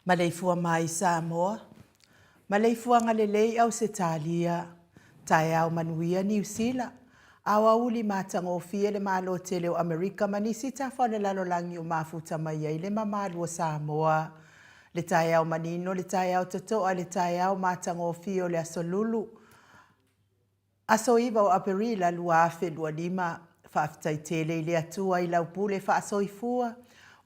Maleifua mai Samoa. Maleifua ngalelei au se talia. Tai au manuia New Zealand. Awa uli matangofia le malo tele o Amerika manisi ta whane lalo langi o mafuta mai ai le mamalu o Samoa. Le tai au manino, le tai au tatoa, le tai au matangofia o le asolulu. Aso iwa o aperila lua afe lua lima. Whaafitai tele ile atua i laupule whaasoifua.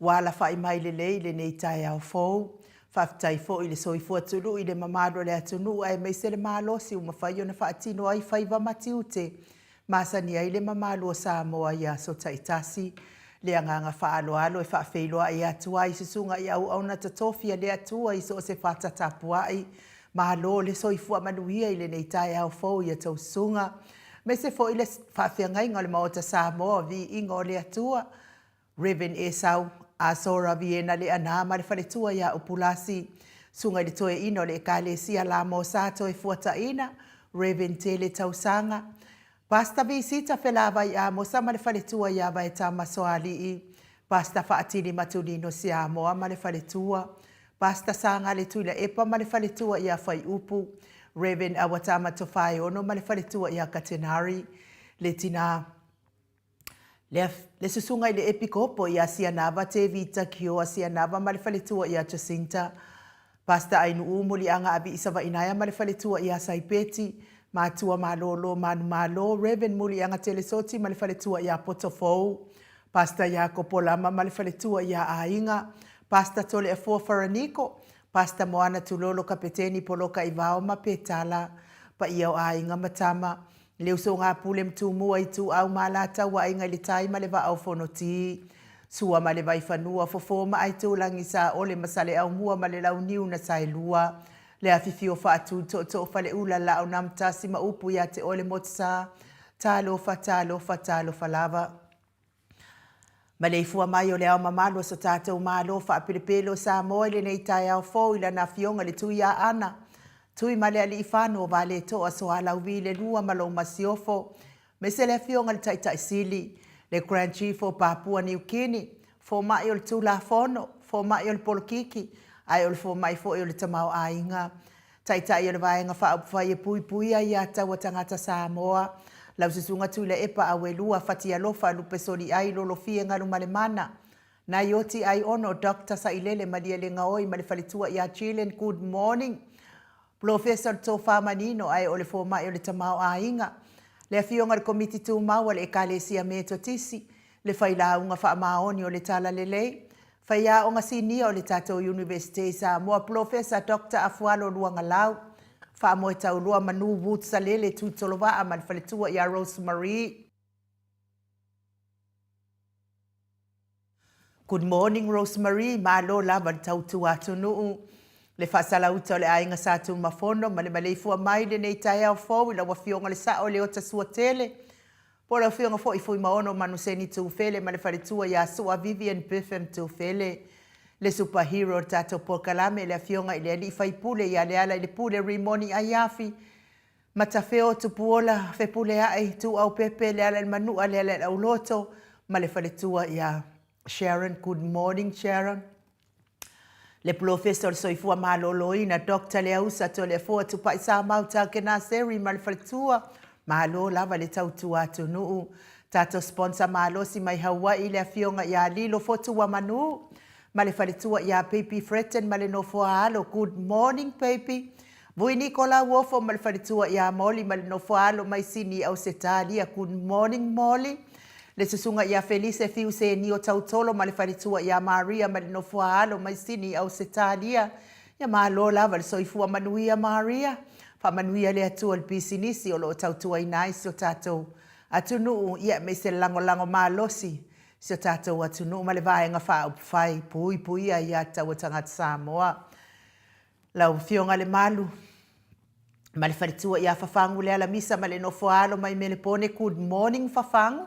Wala whai mai le leile nei tai au fou. Whaafitai fo i le soifua tulu i le mamado le atunu ai meise le malosi umawhai o na whaatino ai whaiva matiute. Masani ai le mamalu o Samoa ia so taitasi. Le anganga whaaloalo e whaafeiloa i atua i susunga i au na tatofia le atua i so se whaatapua ai. Mahalo le soifua manuia i le nei tai au fou i atau sunga. Me se fo i le whaawhiangai ngā le maota Samoa vi ingo le atua. Reverend Esau a sora viena le anama le whaletua ia upulasi. Sunga i le toe ino le kale sia la mo sato e fuata ina. Reverend Tele Tausanga. Pasta visita felava ia mo sa male faletua ia vai tama soali I. Pasta faatini matulino Samoa male faletua. Pasta sanga le tuila epa male faletua ia fai upu. Reverend awatama tofai ono male faletua ia katenari. Le tina le susunga I le epikopo ia sianava te vita kioa sianava male faletua ia Jacinta. Pasta ainu umuli anga abi isava inaya male faletua ia saipeti. Matua malolo manu malo Reverend muli anga telesoti male faletua ia potofou. Pasta ia kopolama male faletua ia ainga. Pasta tole e Faraniko. Pasta moana tulolo kapeteni poloka ivao mapetala. Pa ia o ainga matama. Leu so ngā pule mtumua I tu au malata wa inga li tai male va au fonoti. Sua male vai fanua fofoma ai tu langi sa ole masale au mua male lau niu na sailua. Le afifio fa atu to fale ula la au namtasi ma upu ya te ole motsa. Talo fa lava. Maleifua mai o le au mamalo so tātou malo fa apilipelo Samoa le nei tai au fo ila na fionga le tui a ana. Tui male ali ifano vale to aso ala uwile lua malo masiofo. Mese le fionga le tai sili. Le Grand Chief o Papua New Guinea. Fo mai o le tula fono. Fo mai o le polokiki. Ai o le fo mai fo o le tamau ainga. Tai o le vaenga fa upwai e pui ai ata wa tangata Samoa. Lau susunga tuila epa awelua fatia lofa lupe soli ai lolo fie ngalu male mana. Na yoti ai ono Dr. Sailele madia le ngaoi male falitua ia Chilean good morning. Professor Tofa Manino ai ole fo mai ole tamau ainga. Le fionga le komiti tu maua le ekalesia me totisi. Le faila unga fa maoni o le tala lelei. Faia onga sinia o le tatou University Samoa Professor Dr. Afualo Luangalau. Fa mo tau lua manu wut salele tu tolova amal faletua ia Rosemary. Good morning Rosemary, malo lava tau tu atunu. Le fasala uta le ainga satu mafono, male Maleifua mai le nei tai au fo ila wafionga le sao le ota suatele. Po la wafionga fo ifui maono manuseni tu fele male faletua ia sua Vivian Biffem tu fele. Le superhero tato pokalame le afionga ile ali fai pule ia le ala ile pule rimoni ayafi. Matafeo tu puola fe pule ai tu au pepe le ala il manu ale ala au loto. Ma le faletua ia Sharon, good morning Sharon. Le professor soifua maloloina Dr. Leusa to le fo tu paisa mauta kena seri ma le faletua. Malo lava le tautu atu nuu. Tato sponsor malo si mai Hawaii le afionga ia lilo fotu wa manu. Male faletua ia Pepi Fretten male no foalo. Good morning Pepi. Vui Nicola Wofo male faletua ia Molly male no foalo mai sini au setalia. Good morning Molly. Le susunga ia Felice fiu se ni o tautolo male faletua ia Maria male no foalo mai sini au setalia. Ia malola vale soifua manuia Maria. Fa manuia le atu al pisinisi o lo tautua inais o tatou. Atunu ia me se lango malosi. Se tatou atunu ma le vaenga fa upfai pui ai ata o tangata Samoa. Lau fionga le malu. Ma le faletua ia fafangu le ala misa ma le nofoalo mai me le pone good morning fafangu.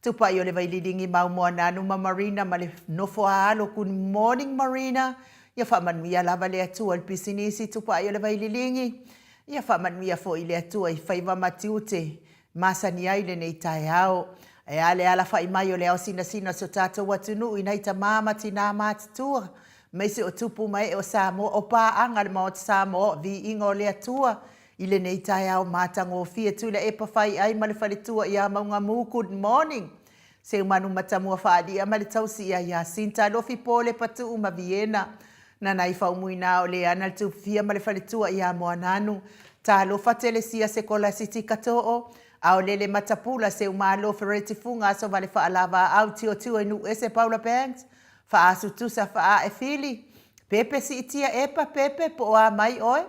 Tupa i o le vaililingi mau moa nanu ma Marina ma le nofoalo good morning Marina. Ia fa manuia lava le atu al pisinisi tupa i o le vaililingi. Ia fa manuia fo i le atu ai faiva matiute. Masani ai le nei tai ao. E ale ala fai mai o le au sina so tatou watunu i nei ta mama tina matitua. Meise o tupu mai o Samoa o paanga le maot Samoa vi inga o le atua. I le nei tai au matango fia tu le epa fai ai ma le faletua ia maunga mu good morning. Se umanu matamua faadi ama le tausi ia Sinta lofi pole patu uma Viena. Na nai fa umuina o le ana tu fia ma le faletua ia moananu. Ta lo fatele sia se kola siti katoo. Au lele matapula se umalo fereti funga so vale fa alava au tio enu ese Paula Banks. Fa asu tusa fa e fili. Pepe si itia epa pepe po a mai oi.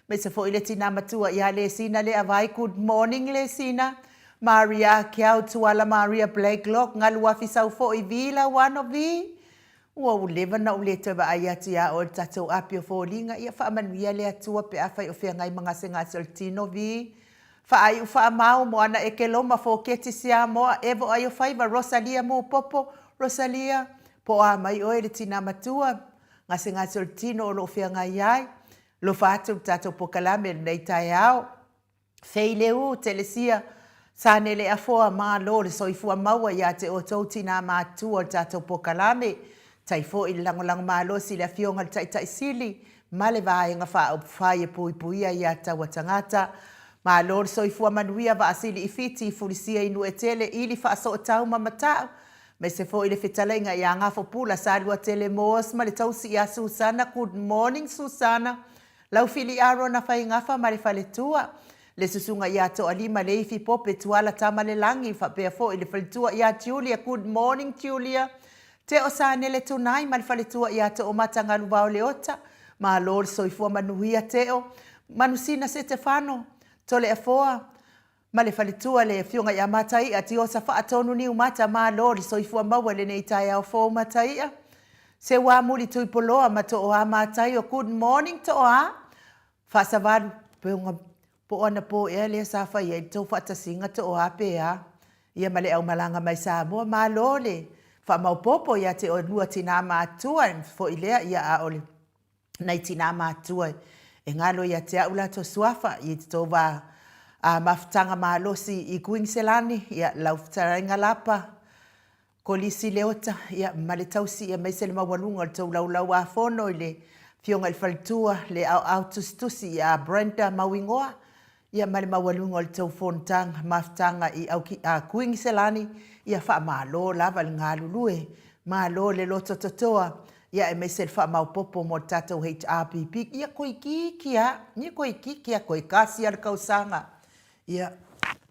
Me se fo ile tina matua ia le sina le avai good morning le sina. Maria kiau tuala Maria Blakelock ngalu afisau fo i vila one of vi. Ua uleva na uleta ba ayati a o tatou apio fo linga ia fa manuia le atua pe afai o fea ngai mga senga soltino vi. Fa ai ufa mau mo ana e ke loma fo keti sia moa evo ai o faiva Rosalia mo popo Rosalia po a mai o ele tina matua ngase soltino o lo fea ngai ai lo fa atu tatou pokalame nei tai au fei leu telesia Sa nele afoa malo le soifua maua ia te o tautina mātua o tātou pokalame. Taifo i langolang malo si le afionga le taitai sili. Male vaenga wha au whaia pui puia ia taua tangata. Malo le soifua manuia va asili i fiti i fulisia inu e tele ili wha aso o tau mamatau. Me se fo i le fitalenga i angafo pula sa lua tele moas ma le tausi ia Susana. Good morning Susana. Lau fili aro na whaingafa ma le faletua. Le susunga ia to alima leifi pope tuala tama le langi fa pe fo ile faletua ia Julia. Good morning Julia. Te o sa nele tunai ma le faletua ia to o matanga lubao leota. Ma lor soifua manuia teo. Manusina Stefano. Tole afoa. Ma le faletua le fionga ia matai ati o sa fa atonu ni umata ma lor soifua maua le nei tai au fo matai. Se wa muli tuipoloa ma to o a matai o good morning to o a. Fa savadu peunga po ana po e le sa fa ia to fa tasinga to o a pe a. Ia male au malanga mai Samoa ma lole. Fa mau popo ia te o lua tina matua fo ilea ia a ole. Nai tina matua. E ngalo ia te aula to suafa i te to va a mafutanga malosi i Queenselani ia lauftarenga lapa. Kolisi leota ia male tausi ia mai sele mawalunga le tau lau a fono le fionga il faltua le au tustusi ia Brenda Mawingoa. Ia male mawalunga le tau fontanga mafutanga i au ki a Queenselani ia wha malo lava le ngalulue. Malo le loto totoa. Ia e mai sele wha maupopo mo tatou HRPP. Ia koe kikia. Ia koe kikia koe kasi al kausanga. Ia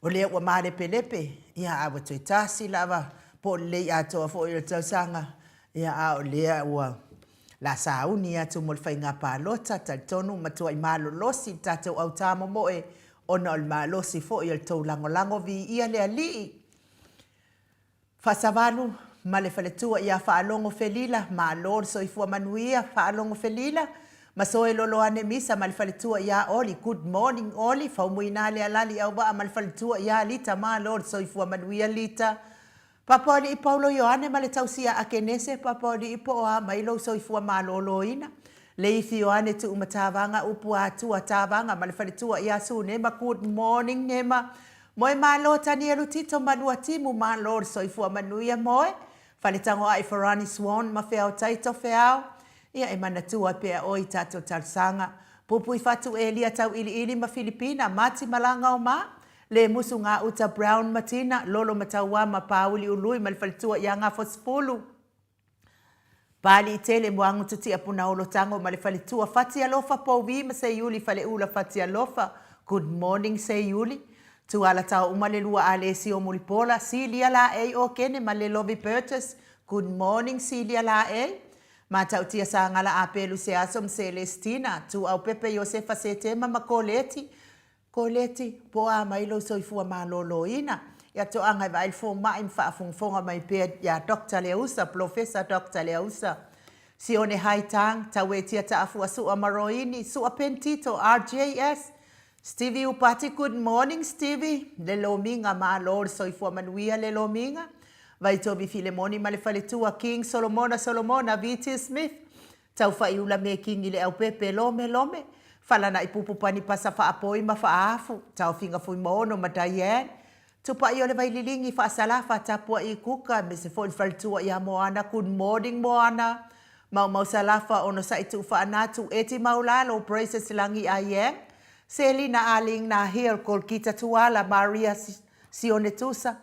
o lea ua mare pelepe. Ia awa toi tasi lava. Po lei atoa fo i tau sanga. Ia a o lea ua la sauni atu mo le whainga pālota. Tai tonu matua i malo losi. Tatou au tamo moe. Ona o le malosi fo i tau lango vi ia lea lii. Fasavalu. Ma le faletua ia whaalongo felila. Ma lor soifua manuia whaalongo felila. Ma soe lolo ane misa ma le faletua ia oli. Good morning oli. Faumuina le alali au ba ma le faletua ia lita. Ma lor soifua manuia lita. Papori i Paulo Ioane ma le tausia a kenese. Papori i poa ma ilo soifua ma lolo ina. Le ifi Ioane tu umatavanga upu atua tavanga ma le faletua ia su nema. Good morning nema. Moe ma lo tani elu tito manua timu ma lor soifua manuia moe. Faletango ai Farani Swan ma feao taito feao. Ia e manatua pea oi tato talsanga. Pupu i fatu e lia tau ili ma Filipina. Mati malanga o ma. Le musu ngā uta Brown Matina. Lolo mataua ma pauli ului ma le faletua ia ngā fosfulu. Pali i tele muangu tuti apuna olo tango ma le faletua. Fati alofa pouvi ma se yuli fale ula fati alofa. Good morning se yuli. Tu ala tau umale lua ale si o mulipola. Silia la e o kene ma le lobby purchase. Good morning Silia la e. Ma tau tia sa ngala apelu se asom Celestina. Tu au pepe Josefa se tema ma koleti. Koleti po a mailo soifua ma lolo ina. Ia to anga vai fo mai mfa fonga mai pe ya Dr. Leusa, Professor Dr. Leusa. Si one haitang tawe tia ta afua su amaroini su apentito RJS. Stevie upati, good morning Stevie. Le lominga ma lor soifua manuia le lominga. Vai tobi Filemoni ma le faletua King Solomona V.T. Smith. Tau whaiula me King ile au pepe lome. Falana i pupu pani pasa wha apoi ma wha afu. Tau finga fui moono ma Diane. Tupa i ole vai lilingi wha asalafa tapua i kuka. Me se fo faletua i a Moana. Good morning Moana. Mau salafa ono sa itu wha anatu. Eti maulalo braces silangi a ye. Selina aling na here kol kita tuala Maria Sionetusa.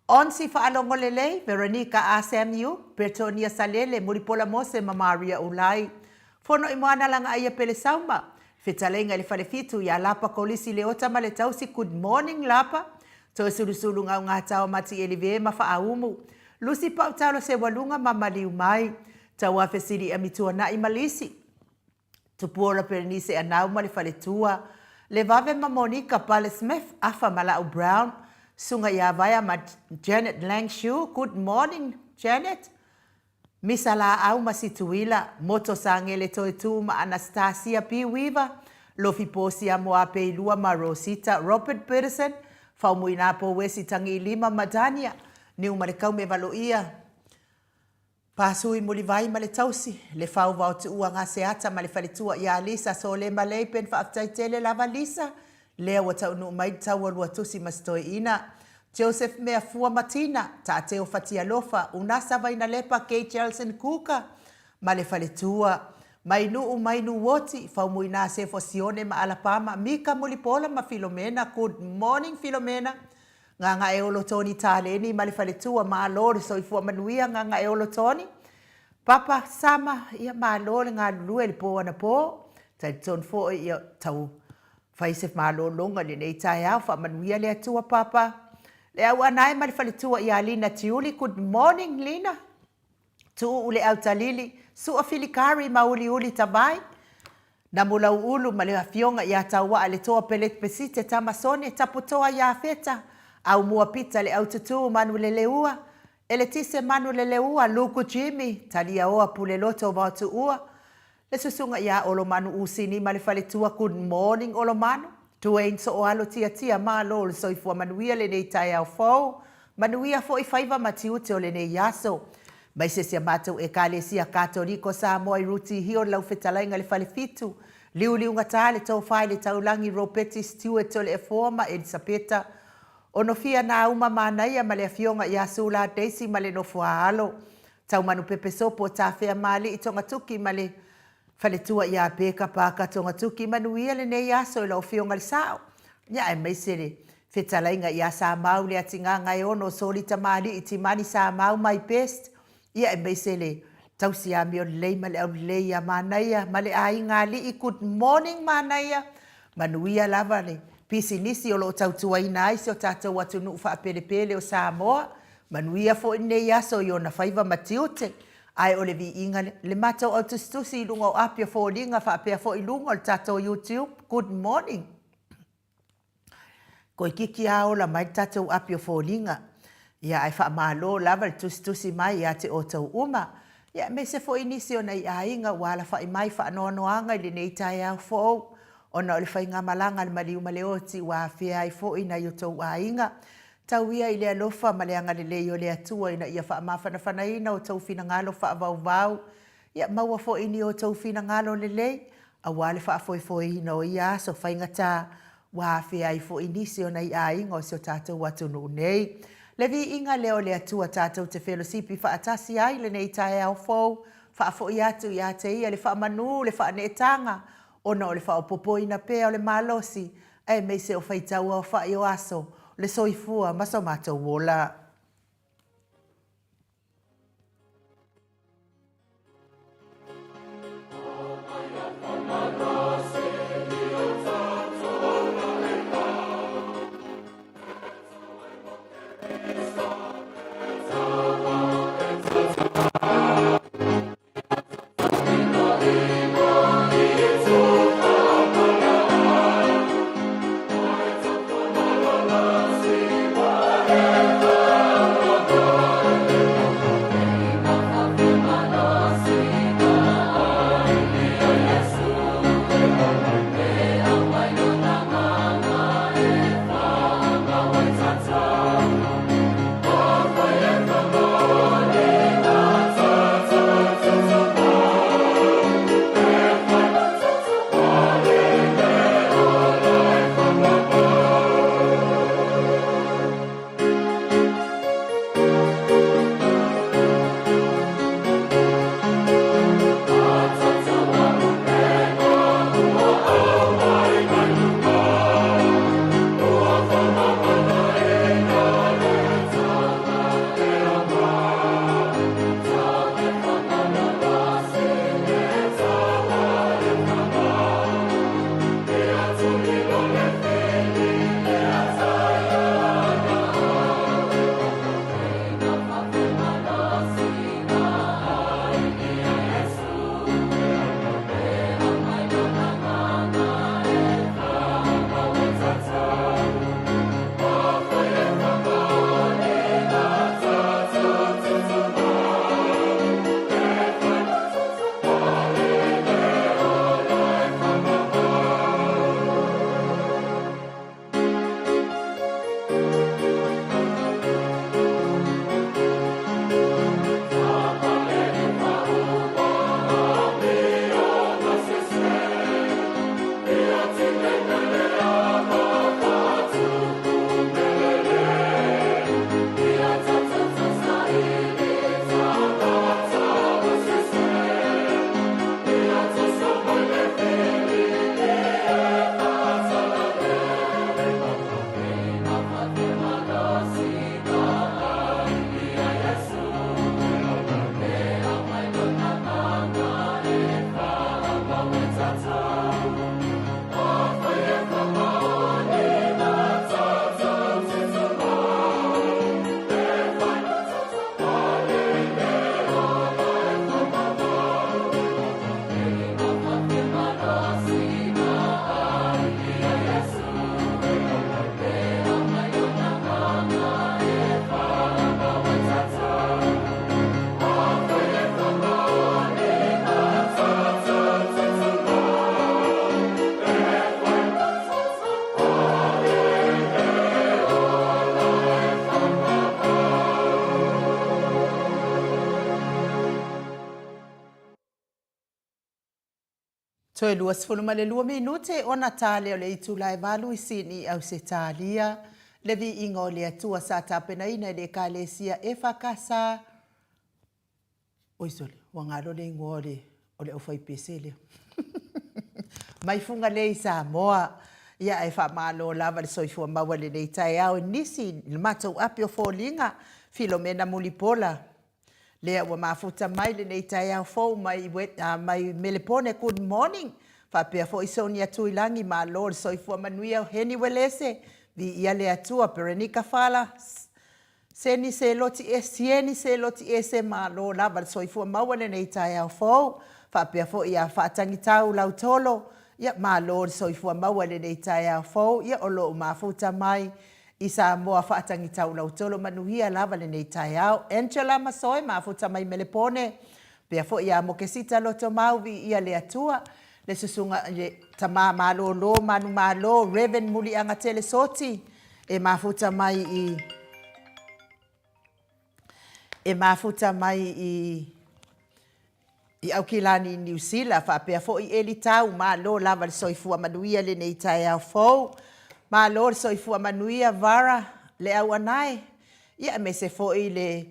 Onsi faalongo lele Veronica ASMU, Bertonia Salele, Muripola Mose ma Maria Ulai. Fono imoana lang aya pele sauma. Fitalenga le falefitu ya lapa kolisi leota ma le tausi good morning lapa. To sulu nga tau mati elive ma faaumu. Lucy pau talo se walunga ma maliumai. Tawa fesiri amitua na imalisi. Tupuora perenise anau ma le faletua. Le vave ma Monica Pale Smith afa Malau Brown. Sunga ya vaya ma Janet Langshu. Good morning Janet. Misala au masituila. Moto sangele toitu ma Anastasia P. Weaver. Lofi posi a moa peilua ma Rosita. Robert Peterson. Faumuina po wesi tangi lima madania. Ni umarekau me valoia. Pasui mulivai ma le tausi. Le fau vau tu ua ngā seata ma le faletua ia Lisa. So le malei pen fa aftai tele lava Lisa. Lea wa tau nu mai tau alua tusi mastoi ina. Joseph Maleifua Matina, ta te o fatia lofa, unasa vaina lepa Kay Charleston Kuka, male faletua, mainu woti, faumuina se fosione ma alapama, Mika Mulipola ma Filomena, good morning Filomena, nganga eolo Tony taleni, male faletua ma alori, so ifua manuia nganga eolo Tony, Papa sama ia ma alori ngā lue li po ana po, tai ton fo ia tau, faisef ma alori longa li nei tai au, fa manuia le atua papa, le au anai mali faletua ia Lina Tiuli, good morning Lina. Tu ule au talili, su a filikari ma uli tabai. Na mula ulu ma le afionga ia taua ale toa pelet pesite tamasone taputoa ia feta. Au mua pita le au tutu manu le leua. Ele tise manu le leua, Luku Jimmy, talia oa pule loto watu ua. Le susunga ia olo manu usini ma le faletua, good morning olo manu. Tuein so o alo tia ma lol so ifua manuia le nei tai au fau. Manuia fo i faiva matiute o le nei yaso. Mai se sia matau e kalesia Katoriko Samoa i ruti hio lau fetalainga le fale fitu. Liu ngatale tau fai le taulangi Ropeti Stewart o le e forma Elisapeta. Ono fia na uma manaia ma le afionga i asula Daisy ma le nofua alo. Tau manu pepe sopo ta fea mali i tonga tuki ma le fale tua ia peka paka tonga tuki manuia le nei aso i lau fionga le sao. Nya e mai se le fetalainga i asa mau le atinga ngai ono soli tamari i timani sa mau mai best. Ia e mai se le tausi a mio lei ma le au lei a manaia ma le ai ngali i good morning manaia. Manuia lava le pisi nisi o lo tautua ina isi o tatou atu nuu wha pele o Samoa. Manuia fo nei aso i ona faiva matiute. Ai o le vi inga le matau au tustusi i lunga o apia fo linga wha apea fo i lunga o le tatou YouTube. Good morning. Ko i kiki a o la mai tatou apia fo linga. Ia ai wha malo lava le tustusi mai ia te o tau uma. Ia me se fo inisi o nei a inga wala wha i mai wha anoanoanga i le nei tai au fo. Ona o le whainga malanga le maliu maleoti wa fia ai fo ina i o tau a inga. Tau ia i le alofa ma le anga le lei o le atua ina ia wha mawhana ina o tau fina ngalo wha vau. Ia maua fo ini o tau fina ngalo le lei. A wale wha foi ina o ia so whainga tā. Wa fia ai fo inisi o nei a inga o se o tātou watu no nei. Le vi inga leo le atua tātou te whelosipi wha atasi ai le nei tae au fau. Wha fo i atu i ate ia le wha manu le wha neetanga. Ona o le wha o popoina pea o le malosi. E mei se o whaitaua o wha i o aso. Le soifua maso mātou wola. Toe lua sifulu ma le lua minute o Natale o le itu lai valu isini au se talia. Le vi ingo le atua sa tapena ina le kalesia e whakasa. Oisole, wangaro le ingo o le ofai pesele. Mai funga le i Samoa. Ia e whamalo lava le soifua maua le nei tai au nisi le matou api o fōlinga. Filomena Mulipola. Lea ua mafuta mai le nei tai au fōu mai melepone good morning. Whapea fo isoni atu ilangi ma lor soifua manuia o heni welese. Vi ia le atua Perenika Fala. Sieni se loti e se ma lor lava le soifua maua le nei tai au fōu. Whapea fo ia whaatangitau lau tolo. Ia ma lor soifua maua le nei tai au fōu. Ia olo mafuta mai. I Samoa whaatangitau lau tolo manuia lava le nei tai au. Angela Masoe mafuta mai melepone. Pea fo ia mokesita loto mau vi ia le atua. Le susunga le tama malo lo manu malo Reven muli anga tele soti. E mafuta mai i aukilani New Zealand. Whapea fo i eli tau malo lava le soifua manuia le nei tai au fōu. Ma lor soifua manuia vara le au anai. Ia me se foi le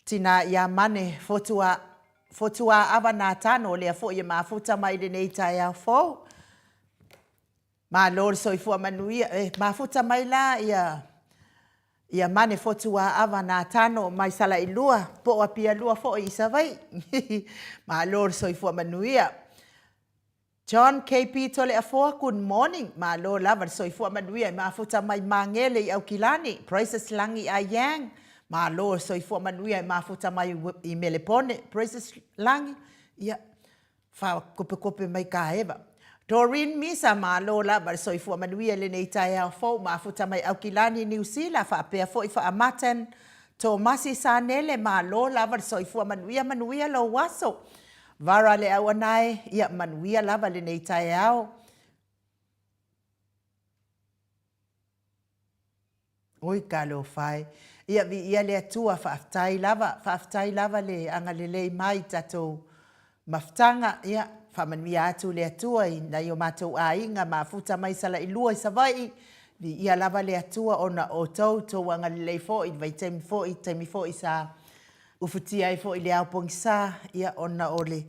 tina ia mane fotua ava nā tano lea foi e mafuta mai le nei tai au fōu. Ma lor soifua manuia mafuta mai la ia mane fotua ava nā tano mai sala i lua. Po apia lua foi isa vai. Ma lor soifua manuia. John KP tole afoa, good morning. Ma lo lava soifua manuia ma futa mai mangele i aukilani. Prices langi a yang. Ma lo soifua manuia ma futa mai i melepone. Prices langi. Ia fa kope mai ka eva. Doreen Misa ma lo lava soifua manuia le nei tai au fōu ma futa mai aukilani New Zealand. Fa apea fo i fa amaten. Tomasi Sanele ma lo lava soifua manuia lo waso. Vara le au anai, ia manuia lava le nei tai au. Oi ka lo fai. Ia vi ia le atua whaaftai lava le anga le lei mai tatou maftanga. Ia whamanuia atu le atua i na o matou a inga ma futa mai sala i lua i savai. Vi ia lava le atua ona o tau anga le lei fo i vai taimi fo i sa ufutia i fo i le au pongisa, ia ona ole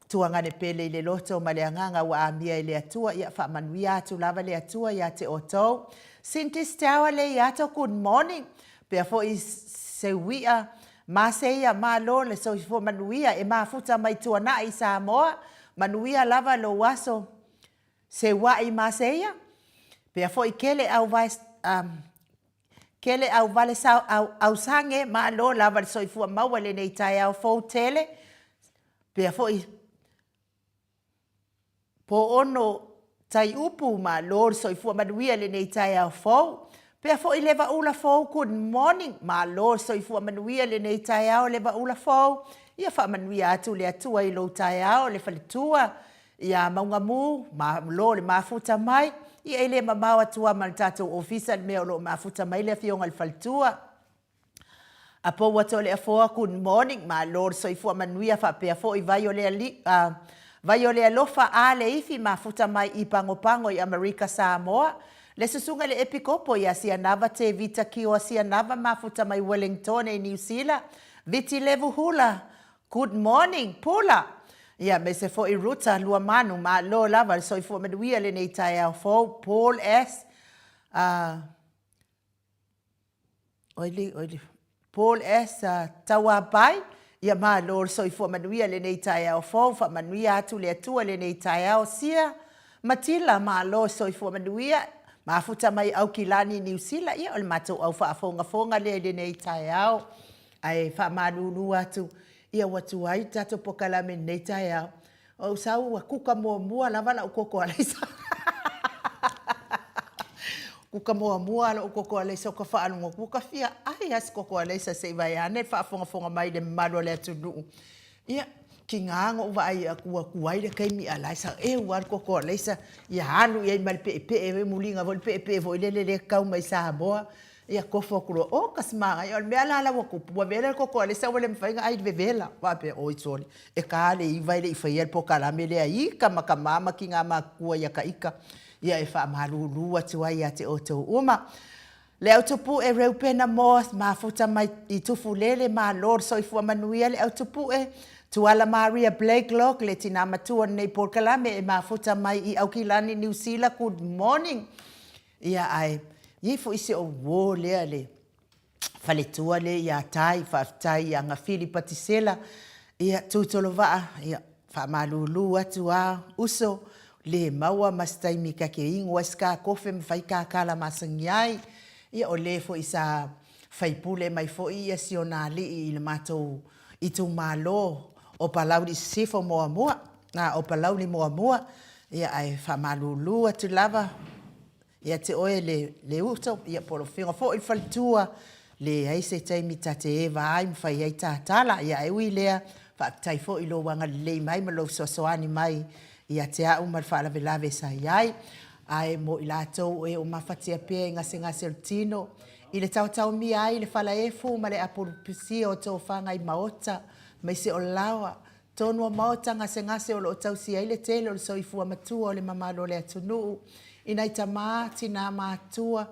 tuanga ne pele i le loto ma le anganga wa amia i le atua, ia wha manuia atu lava le atua, ia te otou. Sintis te awa le i ato, good morning. Pea fo i se wia, ma se ia ma lo le so i fo manuia, e ma futa mai tuana i Samoa, manuia lava lo waso, se wa i ma se ia. Pea fo i kele au vai, kele au vale sa au sange ma lo lava le soifua maua le nei tai au fou tele. Pea fo i po ono tai upu ma lo soifua manuia le nei tai au fou. Pea fo i leva ula fou good morning ma lo soifua manuia le nei tai au leva ula fou. Ia wha manuia atu le atua i lo tai au le whalitua. Ia maungamu ma lo le mafuta mai. Ia ele mamau atua ma le tatou ofisa mea o lo mafuta mai le fionga le faltua. Apo wato le afoa good morning ma lor soifua manuia whapea fo i vai o le alofa a le ifi mafuta mai i pango i Amerika Samoa. Le susunga le epikopo i asia nava te vita ki o asia nava mafuta mai Wellington e New Zealand. Viti levu hula. Good morning, pula. Ia me se fo i ruta lua manu ma lo lava soifua manuia le nei tai au fo Paul S. Paul S. Tawabai. Ia ma lo soifua manuia le nei tai au fo fa manuia atu le atua le nei tai au sia. Matila ma lo soifua manuia ma futa mai au kilani New Zealand. Ia o le matou au fa fonga le nei tai au. Ai fa malulu atu. Ia watu ai tato pokalame nei tai au. O sau wa kuka mua lava la ukoko alesa. Kuka mua la ukoko alesa ka fa anu kuka fia ai as koko alesa se vai ane fa fonga mai le malo le tunu. Ia kingango va ai kuai le kai mi alesa e war koko alesa ia anu ia mal pe mulinga vol pe vo le kau mai sa boa. ia kofo kuro o kasma ia me ala wa ku wa vela ko ko le sa wale mfainga ai vela wa pe o itoli e ka le i vai le i fai po kala me le ai kama mama ki nga ma ku ia ka ika ia e fa malu lu atu ai ate o to uma le autopu e reu pena mo ma futa mai i tufu lele ma lord so i fu manuia le autopu e tuala Maria Blake Lock le tina matua nei por kalame e ma futa mai i aukilani New Zealand good morning ia ai i fu isi o wo le faletua le ia tai faftai anga Filipa Tisela ia tutolova ia fa malulu atu a uso le maua mastai mika ke ingo ska kofe mfai ka kala masangiai ia o le fo isa faipule mai fo ia sionali i le matou i tu malo o palau di sifo moa na o palau ni moa ia ai fa malulu atu lava ia te oe le uto ia polo finga fo il faltua le ai se taimi tate e vai mwhai ai tātala ia e ui lea fa tai fo i lo wanga le mai ma lo soani mai ia te au mar fa lave sa iai ai mo i latou e o mafatia pe ngase tino i le tau mi ai le fala e fu ma le apurpisi o tō whanga i maota mai se o lawa tonu o maota ngase o lo tau si ai le tele o le soifua matua o le mamalo le atunu ina i tamā tina mātua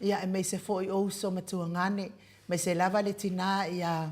ia e mei se foi o so matua ngane mei se lava le tina ia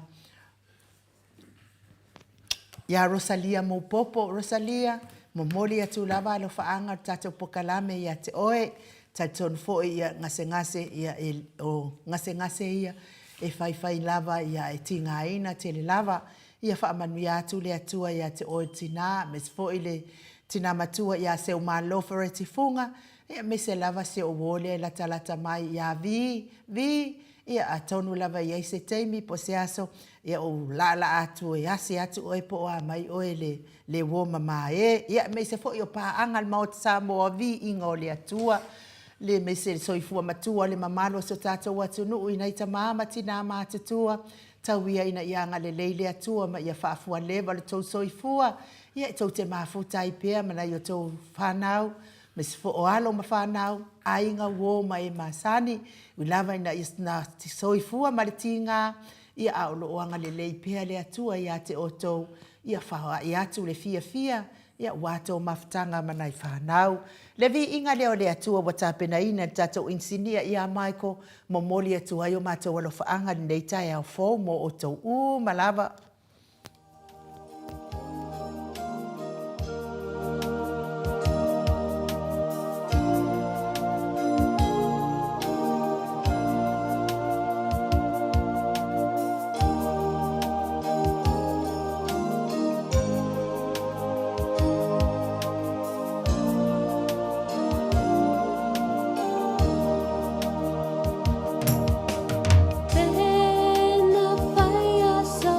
Rosalia mo popo Rosalia mo moli atu lava lo faanga tato pokalame ia te oe taton foi ia ngase ia o ngase ia e fai lava ia e tinga ina te le lava ia fa manu ia atu le atua ia te oe tina mes foi le tina matua ia se o malo foreti funga ia me se lava se o wole la talata mai ia vi ia atonu lava ia se teimi po se aso ia o la atu ia se atu o po a mai o le wo mama ia me se fo io pa angal maut Samoa vi ingo le atua le me se soifua matua le mamalo so tata watu nu ina ita mama tina matatua tawia ina ianga le leile atua ma ia faafua leva le tau soifua ia tau te mafuta i pea mana ia tau whanau mes fo o alo ma whanau ainga wo mai masani ulava ina isna soifua ma le tinga ia aolo oanga le lei pea le atua ia te oto ia whaua ia atu le fia ia wato maftanga mana i whanau le vi inga leo le atua watapena ina tato insinia ia Michael momoli atua yo mato walo whaanga nei tai au fo mo oto malava Pena faya so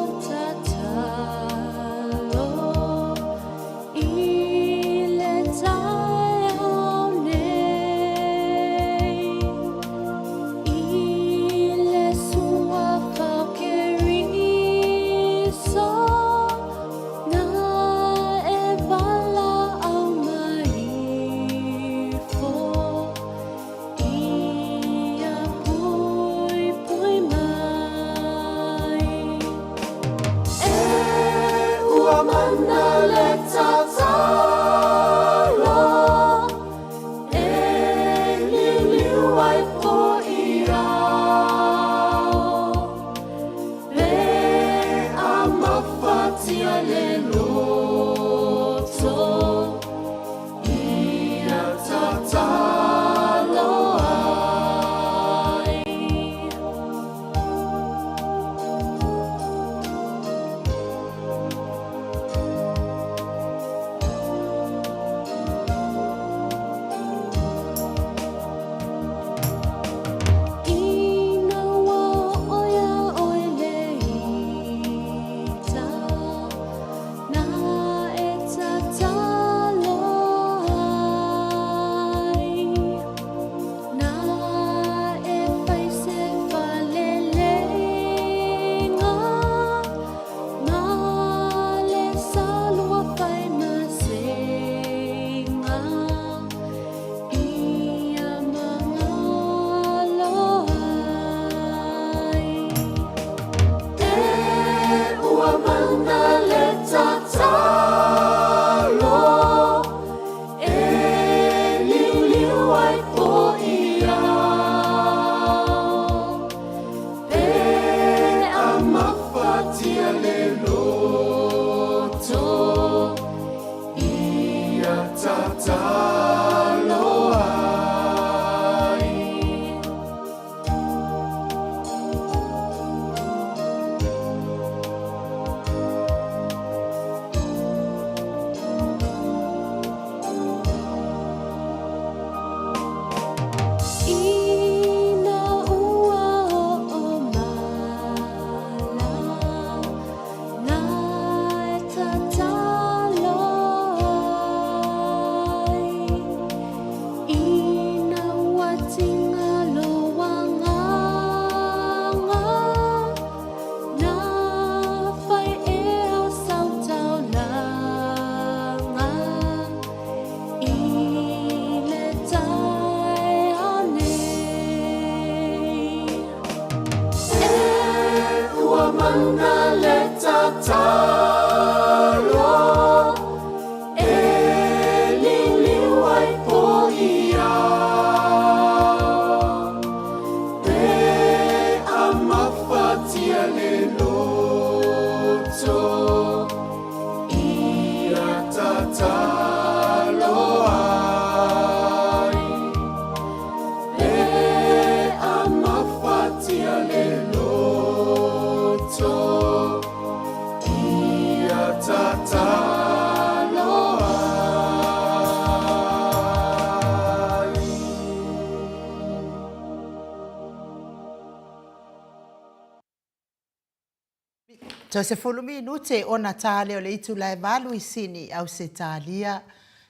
So se fulu minute ona tale o le itu lai valu I sini au se talia.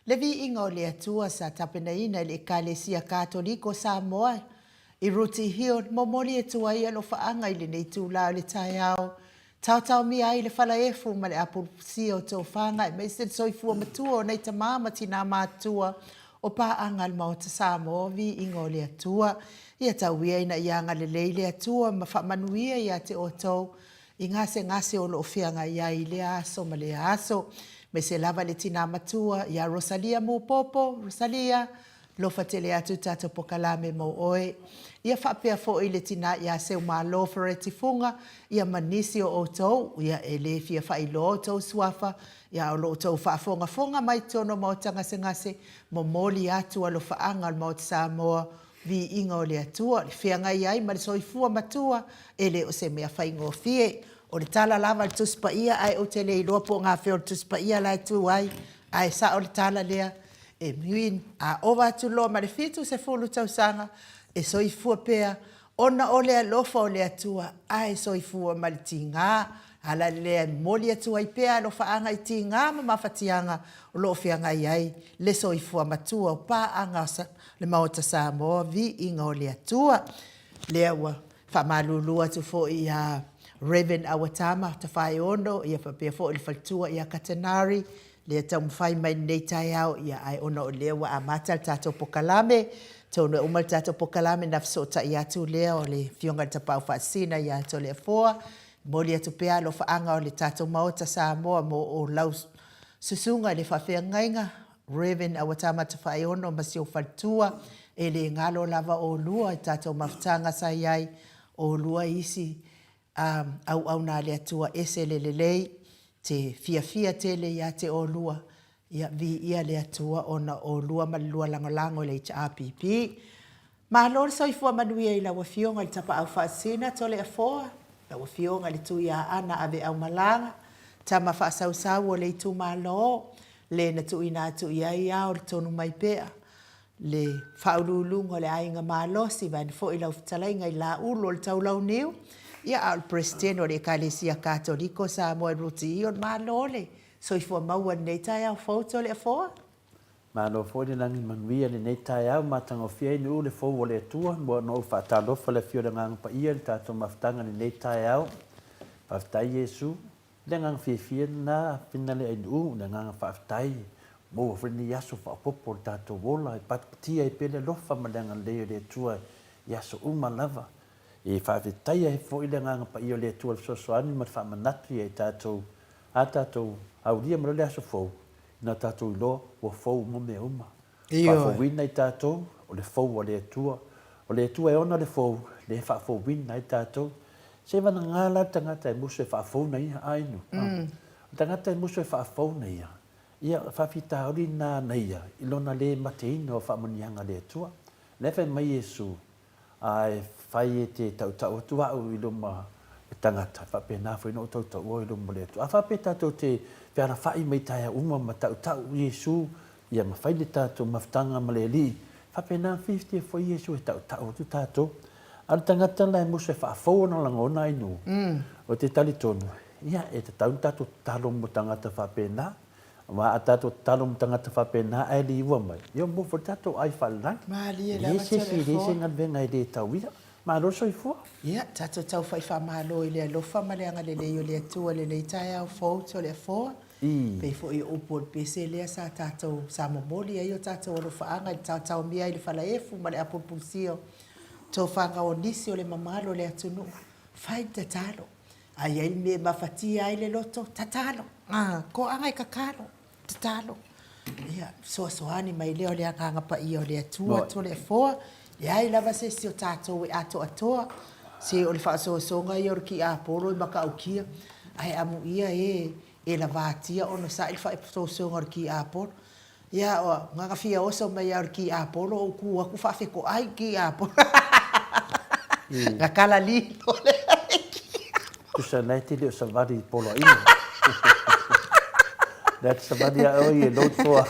Le vi inga o le atua sa tapena ina le kalesia katoliko Samoa. I ruti hio momoli e tua ia lo faanga ili ne itu la o le tai au. Tau mi ai le fala efu ma le apu si o tau whanga. Me se soifua matua o nei tamama tina matua. O pa anga le maota Samoa vi inga o le atua. Ia tau ia ina ianga le leile atua ma whamanuia ia te o tau. I ngase o lo fianga ia I le aso ma le aso. Me se lava le tina matua ia Rosalia mo popo, Rosalia. Lo fatele atu tato pokalame mo oe. Ia whapea fo I le tina ia se umalo foreti funga. Ia manisi o otou. Ia ele fia whailo otou suafa. Ia o lo otou whaafonga fonga mai tono mo ngase mo moli atu alo whaanga mo Samoa. Vi inga o le atua, le whianga iai, ma le soifua matua, ele o se mea whaingo fie. O le tala lava le tuspa ia, ai o te le iloa po ngā whio le tuspa ia lai tu ai, ai sa o le tala lea, e muin, a ova atu loa, ma le fitu se fulu tausanga, e soifua pea, ona o le alofa o le atua, ai soifua ma le tinga, ala le moli atua I pea, lo faanga I tinga, ma mawhatianga, o lo whianga iai, le soifua matua, o pa anga le maota Samoa vi inga o le atua. Lea ua whamalulua tu fo I Reverend Awatama, ta whae ono, ia whapea fo I whaltua ia Katanari, lea tau mwhai mai nei tai au, ia ai ona o lea wa amata tato pokalame, tonu umal tato pokalame na fsota ia tu lea o le fionga tapau whaasina ia to lea foa, moli atu pea lo whaanga o le tato maota Samoa mo o lau susunga le whawhea ngainga, Reverend Awatama te whae ono masio whaltua e le ngalo lava o lua I tātou mawhtanga sa iai o lua isi au nā le atua ese le lei te fia tele ia te o lua ia vi ia le atua ona o lua ma lua langolango le HRPP. Ma lor soifua manuia I lawa fionga I tapa au whaasina tole a foa lawa fionga le tu ia ana ave au malanga tama whaasau o le tu malo le na tu ina tu ia o le tonu mai pea. Le whaululungo le ainga malosi vani fo I lau fitalainga I la ulo le taulau niu. Ia al presidente o le kalesia katoliko Samoa ruti I on malole. So I fua maua nei tai au fauto le afoa. Malo fo le langi manuia le nei tai au matango fia ni u le fo o le tua. Mua no whaatalofa le fio le ngang pa ia le tato maftanga le nei tai au. Paftai Yesu. Le ngang fia na pina le ainu le ngang whaftai. Mo frini yaso whaapopo tato wola. Patia I pele lofa malanga leo le tua. Yaso umalava. E whawhetai he fo ile nganga pa ia le tua le sosoani ma whamanatu I tato. A tato au lia mara le aso fau. Ina tato ilo o fau mo me uma. Whawhawina I tato o le fau o le tua. O le tua e ona le fau. Le whawhawina I tato. Se wana ngala tangata e muso e whawhawna ia ainu. Tangata e muso e whawhawna ia. Ia whawhita ori nā neia. Ilona le mateina o whamanianga le tua. Lewe mai Yesu. Ai whai e te tau tua au I loma tangata. Whapena whai no tau o I loma le tua. A whape tato te whiara whai mai taia uma ma tau Yesu. Ia ma whai le tato maftanga ma le li. Whapena 50 fo Yesu e tau tu tato. Al tangata lai muso e whaafou na langona inu. O te tali tonu. Ia e te tau tato talo mo tangata whapena. Ma a tato talo mo tangata whapena ai li iwa mai. Ia mo fo tato ai whalang. Ma lia la Lese si lese ngan venga I le tau ia. Ma roso I fua. Ia tato tau whai whamalo I le alofa ma le anga le leo le atua le nei tai au fauto le afoa. Pei fo I upo le pese lea sa tato sa momoli ai o tato o lo whaanga I tau mia I le whala efu ma le apo pulsio. Tō whanga o nisi o le mamalo le atunu. Whai te talo. Ai ai me mafatia ai le loto tatalo. Ko angai kakalo tatalo. Ia soasoani mai leo le akanga pa ia o le atua to le foa. Ia ai lava se si o tātou e ato atoa. Se o le whaasosonga i orki a polo i maka aukia. Ai amu ia e la vātia ono sa il whaasosonga orki a polo. Ia o nganga fia oso mai orki a polo o ku aku whaafeko ai ki a polo. Ngakala li ole. Tusa nei te leo savadi polo ina. That's somebody I owe you note for.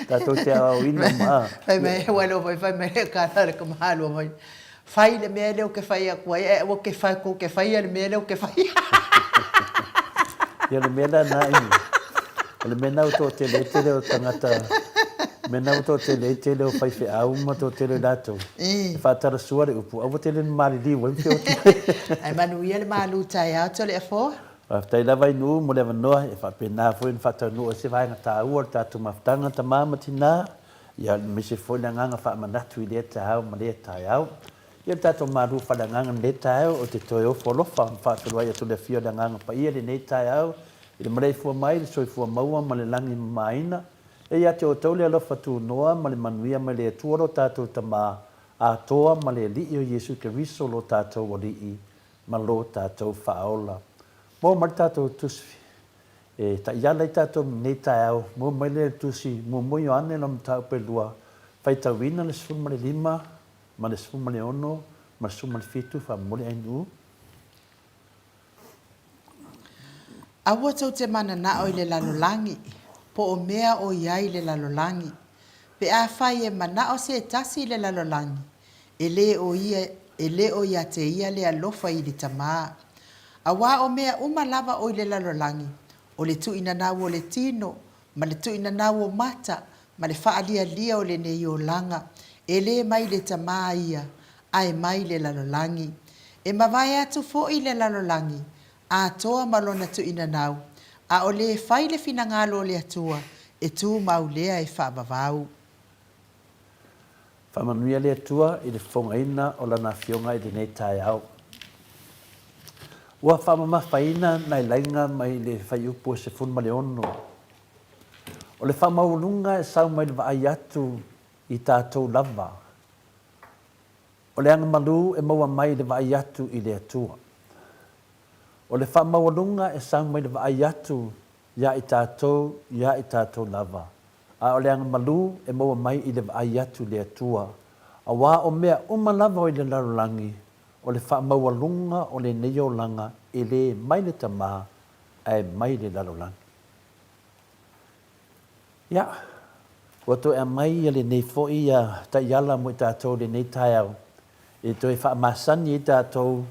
Tato te au ina ma. Fai mai walo fai mai ka tale ko mahalo mai. Fai le me leo ke fai aku e o ke fai ko ke fai le me leo ke fai. Ia le mena na i. Le mena o to te leo tangata. Mena o to te leo fai fe au ma to te leo dato. E fa tara suare upu. Awo te le mali li wan fio. Ai manu ia le malu tai au to le fo. Tai lava inu mo le vanoa e fa pena foi in fata no se vai ngata ua tatu maftanga ta mama tina ia me se foi na nganga fa manatu ile ta au ma le tai au ia tatu maru fa da nganga le tai au o te toyo folo fa fa to ia to le fio da nganga pa ia le tai au ile Maleifua mai le soifua maua ma le langi maina e ia te o tole alo fatu noa ma le manuia ma le tuoro tatu ta ma a toa ma le li o Yesu Keriso lo tatu o li ma lo tatu faola. Mo martato tusi ta yala tato nei tau mo mele tusi mo mo yo ane no ta pelua fai ta wina le suma le lima ma le suma le ono ma suma le fitu fa mo le anu Awa tau te mana na o le lalolangi po o mea o iai le lalolangi pe a fai e mana o se tasi le lalolangi ele o ia te ia le alofa i le tamaa. Awa o mea uma lava o le lalolangi, o le tu ina nau o le tino, ma le tu ina nau o mata, ma le whaalia lia o le nei o langa, e le mai le tamaa ia, ai mai le lalolangi. E mawai atu fo i le lalolangi, a toa malona tu ina nau, a o le fai le finangalo o le atua, e tu maulea e whaabavau. Whamanuia le atua i le whongaina o lana fionga i le nei tai au. Ua whamama whaina nai lainga mai le whai upo se funma le ono. O le whamaurunga e sau mai le vaai atu i tātou lava. O le anga malu e maua mai le vaai atu i le atua. O le whamaurunga e sau mai le vaai atu ia i tātou lava. A o le anga malu e maua mai i le vaai atu le atua. A wā o mea uma lava o i le larolangi. O le whaamaualunga o le neolanga e le mai le tamaa ai mai le lalolangi. Ia, wato e mai ia le nei fo ia ta iala mo i tātou le nei tai au. E toi whaamasani i tātou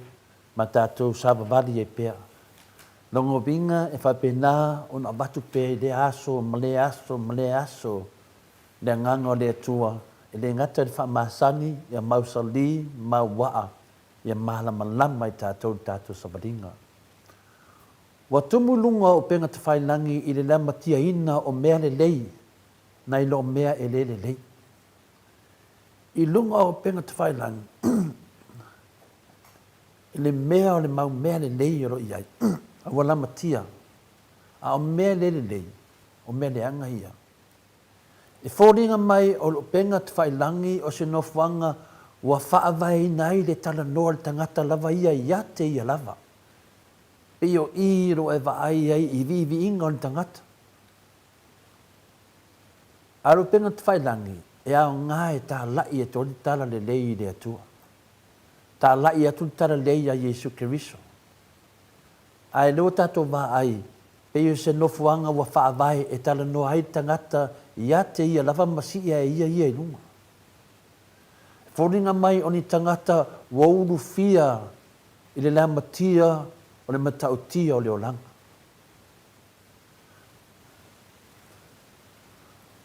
ma tātou savavali e pēr. Longo vinga e whapena o na batu pē le aso, male aso, le nganga o le atua. E le ngata le whaamasani ia mausali, mauwaa. Ia malama i tātou savaringa. Wa tumulunga o penga te whailangi i le lama tia ina o mea le lei, nai lo mea e le lei. I lunga o penga te whailangi, i le mea o le mau mea le lei o iai, a wa lama tia, a o mea le lei, o mea le anga ia. E fōringa mai o lo penga te whailangi o se nofuanga ua whaawai nai le tala noa le tangata lava ia te ia lava. Pio i ro e waai ai i vivi inga o le tangata. Aro penga te whailangi e ao ngā e tā lai e tōni tala le lei le atua. Tā lai atu tala lei a Yesu Keriso. Ai leo tato waai, pio se nofuanga ua whaawai e tala noa ai tangata ia te ia lava masi ia i lunga. Fōringa mai o ni tangata wauru fia i le lama tia o le matau tia o le olanga.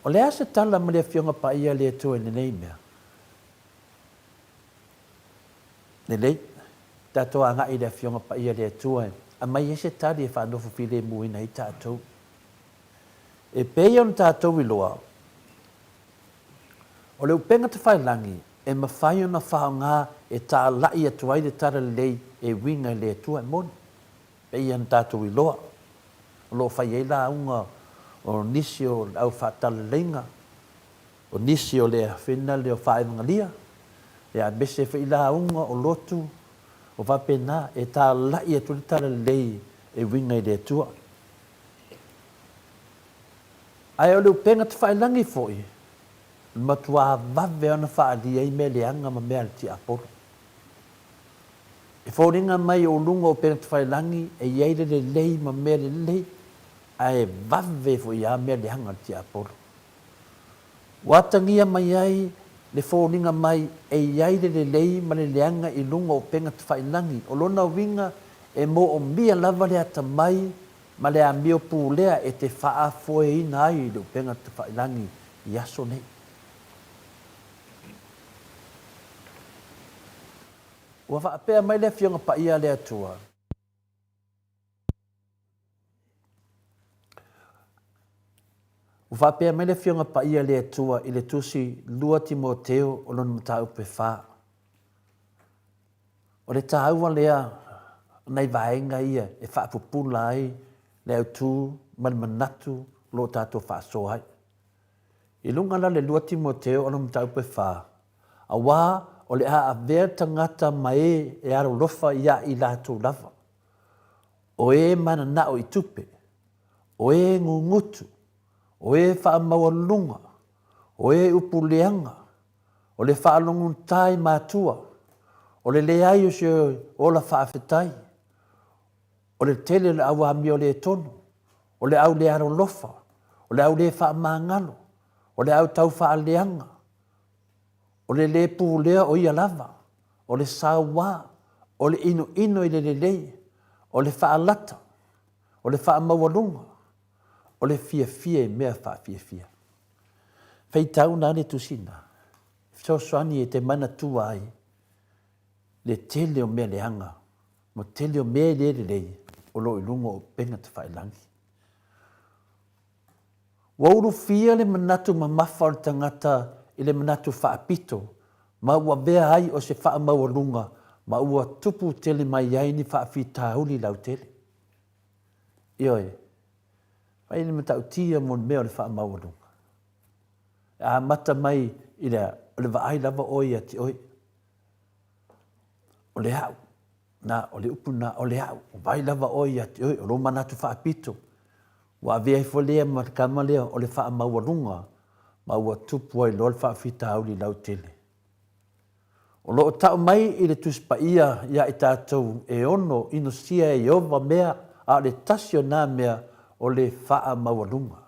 O le ase tala ma le fionga pa ia le atua i nei mea. Nei, tātou anga i le fionga pa ia le atua a mai ese tali e whanofo file muina i tātou. E pei on tātou i loa. O le upenga te whailangi, e mawhai ona whaonga e tā lai atu ai le tara lei e winga le atua e moni. Pe ian tātou i loa. O lo whai e la unga o nisi o au whaatala leinga. O nisi o le whina le o whaenga lia. E a bese whi la unga o lotu o wapena e tā lai atu le tara lei e winga le atua. Ai o leo penga te whailangi fōi. Matua vave ona whaalia i me leanga ma mea ti apolo. E whauringa mai o lunga o penga te whailangi e ieire le lei ma mea le lei ai vave fo ia mea leanga ti apolo. Watangia mai ai le whauringa mai e ieire le lei ma le leanga i lunga o penga te whailangi. O lona winga e mo o mia lava le ata mai ma le a mio pūlea e te wha foe ina ai le penga te whailangi i aso nei. Ua whaapea mai le fionga pa ia le atua. Ua whaapea mai le fionga pa ia le atua i le tusi lua Timoteo o lona mata upe wha. O le tāua lea nei vaenga ia e whaapupula ai le au tū manatu lo tātou whaaso ai. I lunga la le lua Timoteo o lona mata upe wha. A wā o le a avea tangata mai e aro lofa ia i lātou lava. O e mana nao i tupe, o e ngungutu, o e whaamaua lunga, o e upuleanga, o le whaalongun tai mātua, o le leai o se o la whaafetai, o le tele le awa mi o le tonu, o le au le aro lofa, o le au le whaamangalo, o le au tau whaaleanga, o le le pūlea o ia lava, o le sawa, o le ino ino i le lei, o le whaalata, o le whaamawalunga, o le fia fia e mea wha fia fia. Whai tau nane tusina, so soani e te mana tua ai, le tele o mea leanga, mo tele o mea le lei, o lo ilunga o penga te whailangi. Wauru fia le manatu ma mafa o le tangata i le manatu whaapito, ma ua bea ai o se whaamawalunga, ma ua tupu tele mai ai ni whaafitauli lau tele. Ioi, whai ni matau tia mon mea o le whaamawalunga. A mata mai i le vaai lava oi ati oi. O le au, na o le upuna o le au, o vai lava oi ati oi, o lo manatu whaapito. Wa vea i folea ma kamalea o le whaamawalunga, ma ua tupu ai lo le whaafitauli lau tele. O loo tau mai i le tuspa ia i tātou e ono ino sia e ova mea a le tasio nā mea o le wha mawalunga.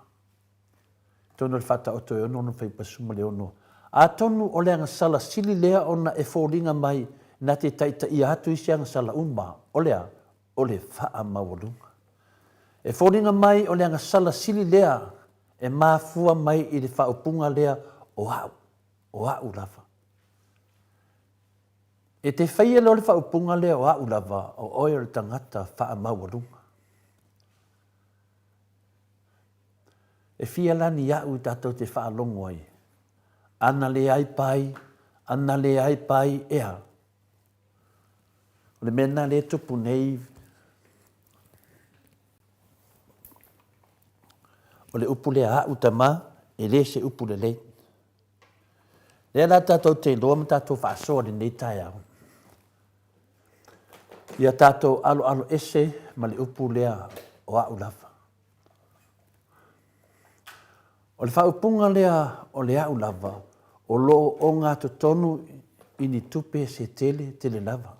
Tono le whata oto e ono ono whai pasuma le ono. A tonu o le anga sala sili lea ona e fōringa mai na te taita ia hatu isi anga sala umma o lea o le wha mawalunga. E fōringa mai o le anga sala sili lea e māfua mai i le whaupunga lea o au lava. E te whaia leo le whaupunga lea o au lava o oia le tangata wha mawalunga. E fia lani iau tātou te wha longo ai. Ana le ai pai ea. O le mena le tupu nei. O le upu le au tama e le se upu le lei. Lea la tātou te loa ma tātou wha soa le nei tai au. Ia tātou alo ese ma le upu lea o au lava. O le whaupunga lea o le au lava, o loo o ngā tonu ini tupe se tele lava.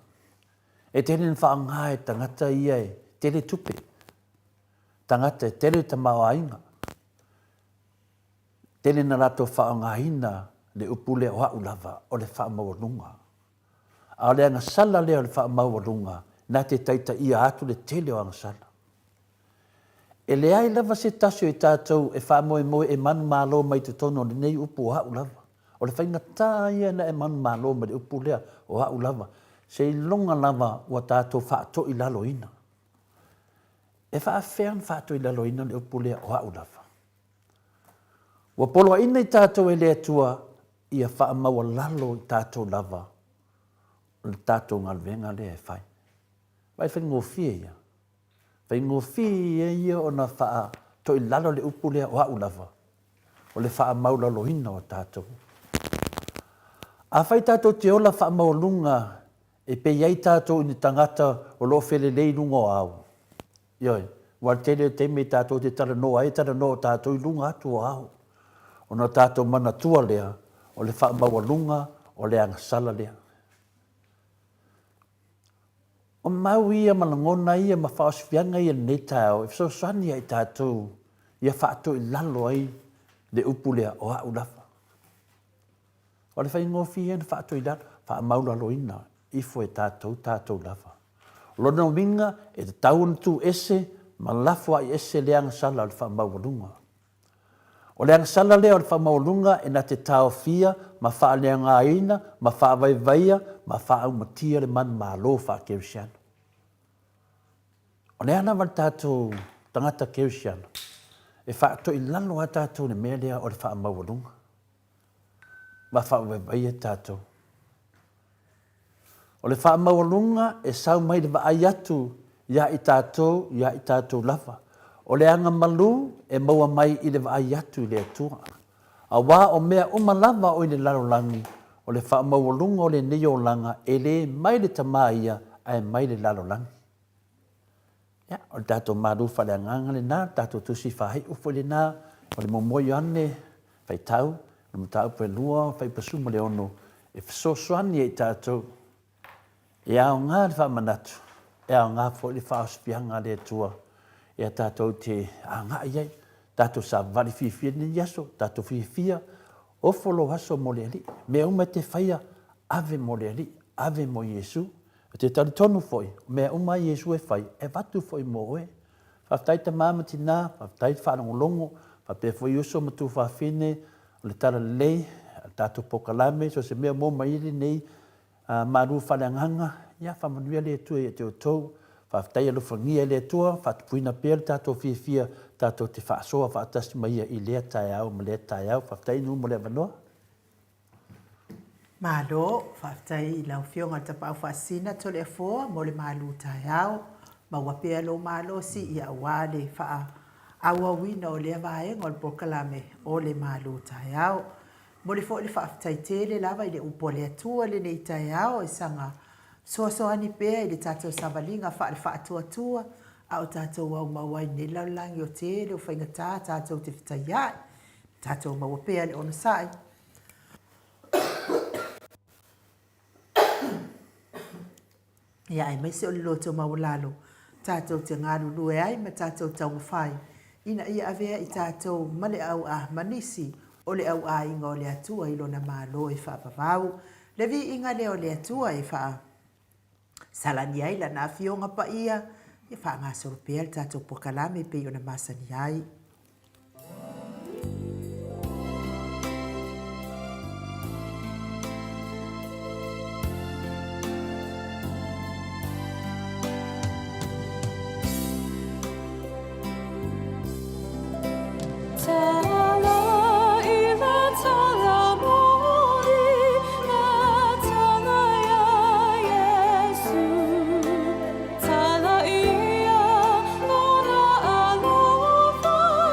E tele na whaanga e tangata ia e tele tupe. Tangata e tele tamau ainga. Tele na rato whaanga hina le upu lea o au lava o le whaamawalunga. A le anga sala lea o le whaamawalunga, na te taita ia atu le tele o anga sala. E le ai lava se tasio i tātou e whaamoe e manu mālo mai te tono le nei upu o hau lava. O le whainga tā ia na e manu mālo mai le upu lea o hau lava. Se i longa lava ua tātou whaato i lalo ina. E whaafean whaato i lalo ina le upu lea o hau lava. Ua poloa ina i tātou e lea tua ia whaamaua lalo i tātou lava. O le tātou ngalwenga lea e whai. Vai whaingofia ia. Whaingofia ia o na wha to i lalo le upu lea o au lava. O le wha maula lohina o tātou. A whai tātou te ola wha maulunga e pe iai tātou i ni tangata o lo whelelei lunga o au. Ioi, wa tele te me tātou te tara noa e tara noa tātou i lunga atu o au. O na tātou mana tua lea, o le wha maulunga o le angasala lea. O mau ia malangona ia ma whaosfianga ia nei tau, e so sani ai tātou, ia whaato i lalo ai le upu lea o au lafa. O le whaingofi ia na whaato i lalo, wha maula loina, ifo e tātou lafa. Lona o minga e te tau tu ese, ma lafua i ese leanga sala o le wha maulunga. O leanga sala lea o le wha maulunga e na te tau fia, ma wha leanga aina, ma wha vaivaia, ma wha au matia le man ma lo wha kerisiana. O lea na wal tātou tangata kerisiana, e wha to i lalo a tātou le mea lea o le wha maulunga. Ma wha vaivaia tātou. O le wha maulunga e sau mai le wa ai atu, ia i tātou lava. O le anga malu e maua mai i le wa ai atu i le atua. A wā o mea uma lava o i le lalolangi, o le wha maulunga o le neo langa e le mai le tamaia ai mai le lalolangi. Ya, o le tātou maru whale anganga le nā, tātou tusi whahei ufo le nā, o le momoi ane, whai tau, o le mtau pe lua, whai pasuma le ono, e whasosoani e tātou. E au ngā le wha manatu, e au ngā fo le wha ospianga le atua, e a tātou te a ngā iai, tātou sa vali fia ni yaso, tātou fia, o folo haso mo le ali, me uma te whaia, ave mo le ali, ave mo Yesu, te tali tonu foi, me uma Yesu e whai, e watu foi mo oe, whaftai ta mamati nā, whaftai whanongolongo, whape foi uso matu whawhine, o le tala lei, tātou pokalame, so se mea mō mairi nei, maru whaleanganga, ia whamanuia le tua e te o tau, whaftai alufangia le tua, whatupuina pēr tātou fia, tātou te whaasoa, whaatasi maia i lea tai au, ma lea tai au, whaftai nu mo lea wanoa. Malo, whaftai i lau whionga ta pau whaasina to le fōa, mo le malu tai au, ma wapea lo malo si i a wale wha awa wina o lea vaenga o le pokalame o le malu tai au. Mo le fo le whaftai tele lava i le upo le atua le nei tai au e sanga soasoani pēa i le tātou savalinga wha le whaatua a o tātou au mawai ne laulangi o tele o whaingatā tātou te whitai ai, tātou mawapea le ono sai. Ia ai mai se o le loto mawalalo, tātou te ngaru lue ai ma tātou tau mawhai. Ina ia avea i tātou male au a manisi o le au a inga o le atua i lona malo e whaapavau. Le vi inga le o le atua e wha salani ai la na fionga pa ia e wha ngā soropea le tātou pokalame pe i ona masani ai. Tala ia, ona alofa.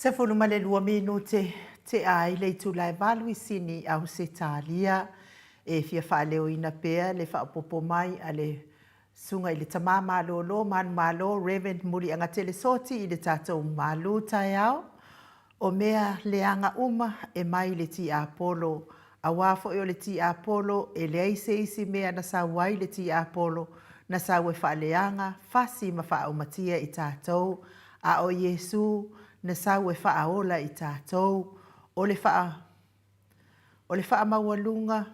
Se fulu male lua minu te ai le tu lai malu I sini au se talia e fia wha leo ina pea le wha popo mai a le sunga I le tamā malo lo manu malo Reverend Muri anga tele soti I le tātou malu tai au o mea le anga uma e mai le ti Apollo a wafo o le ti Apollo e le aise isi mea na sa wai le ti Apollo na sa we wha leanga fasi ma wha umatia I tātou a o Yesu na sau e wha ola I tātou, o le wha mawalunga,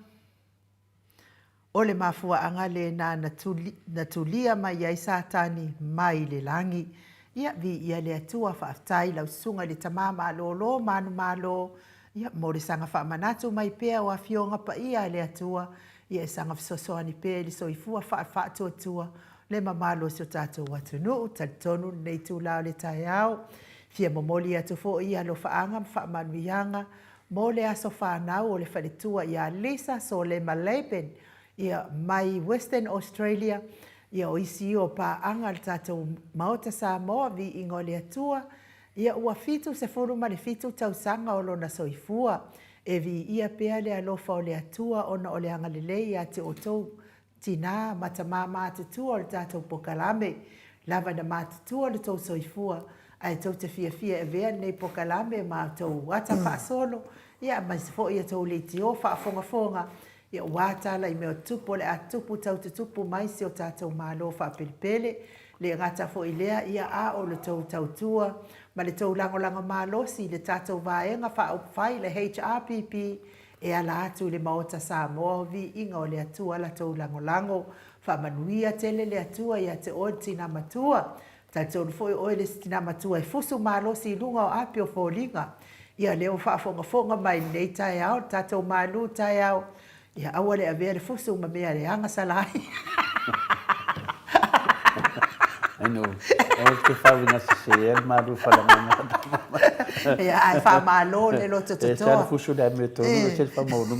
o le mafua angale na tulia mai ai satani mai le langi. Ia vi ia le atua wha aftai lau sunga le tamama lo manu malo, ia mo le sanga wha manatu mai pea o afionga pa ia le atua, ia e sanga fisosoani pea le soifua wha tua, le mamalo so tātou atunu, tatonu nei tu lao le tai au, fia momoli atu fo ia lo faanga manuianga mo le aso whanau o le whaletua ia Lisa so le Maleifua ia mai Western Australia ia o isi o pa anga le tātou maota Samoa vi ingo le atua ia ua fitu se furu ma le fitu tausanga o lona soifua e vi ia pea le alofa o le atua ona o le anga lele ia te o tou tina matama matutua o le tātou pokalame lava na matutua o le tou soifua ai tau te fia e vea nei pokalame ma tau wata whaasolo ia mai se fo ia tau le tio whaafonga ia watala I meo tupo le atupu tau te tupu mai se o tātou malo whaapelipele le ngata fo I lea ia a o le tau tua ma le tau lango malo si le tātou vaenga whaupwhai le HRPP e ala atu le maota Samoa vi inga o le atua la tau lango whaamanuia tele le atua ia te oti na matua tātou foi o le stina matua e fusu malo si lunga o api o fōlinga. Ia leo whaafonga mai nei tai au, tātou malu tai au. Ia aua le avea le fusu ma mea le anga salai. I know. E te whawinga se e maru whalamanga. Ia ai wha malo le lo E tototoa. tala fusu le me tonu e se whamonu.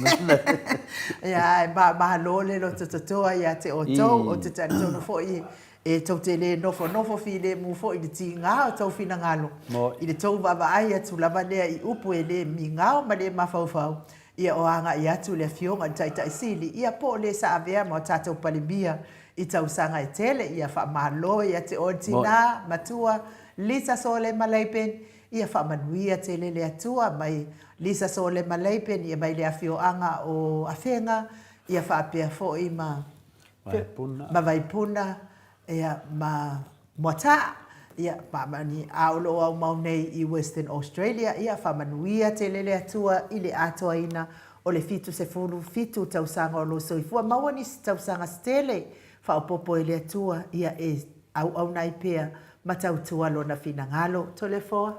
Ia ai malo le lo tototoa ia te o tau o te tani tonu fo i e tau te le nofo fi le mu fo i le ti ngā o tau fina ngalo. I le tau wawa ai atu lava lea i upu e le mi ngāo ma le mawhauwhau. Ia o anga i atu le fionga tai tai sili. Ia po le sa avea mo tātou palimia i tau sanga e tele. Ia wha malo ia te o tina matua Lisa Sole Maleipen. Ia wha manuia te le atua mai Lisa Sole Maleipen. Ia mai le afioanga o awhenga. Ia wha apea fo i ma Vaipuna. Ia ma Mota. Ia mamani aulo au maunei i Western Australia. Ia whamanuia te lele atua i le atoa ina o le fitu se fulu fitu tausanga o lo soifua. Mawani tausanga stele whaopopo i le atua. Ia e au nai pea matautua lo na fina ngalo. Tole foa.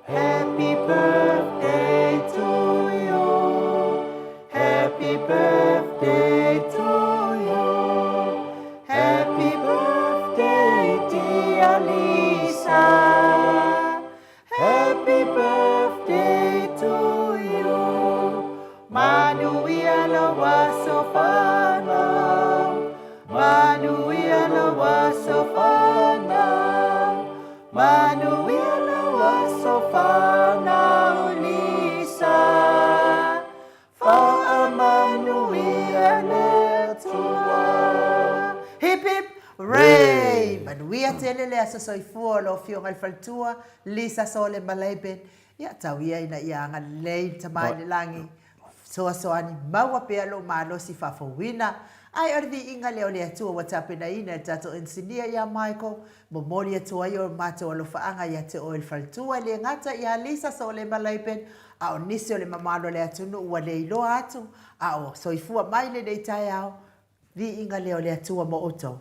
Happy birthday to you. Happy birthday to you. Happy birthday, dear Lisa. Happy birthday to you. Manuia la wasofana. Manuia la wasofana. Manuia la wasofana, Lisa. For Manuia le tua. Hip hip, ray! Manuia tele le aso soifua lo fionga il faltua. Lisa Sole Maleipen. Ia tauia ina ia anga lei tamai le langi. Soani maua pea lo malo si fafawina. Ai ordi inga leo le atua watapena ina tato ensinia ya Michael. Momori atua yo mato alo faanga ya te oil faltua le ngata ya Lisa Sole Maleipen. Ao nisi o le mamalo le atunu ua le ilo atu. Ao soifua mai le deitai ao. Vi inga leo le atua mo oto.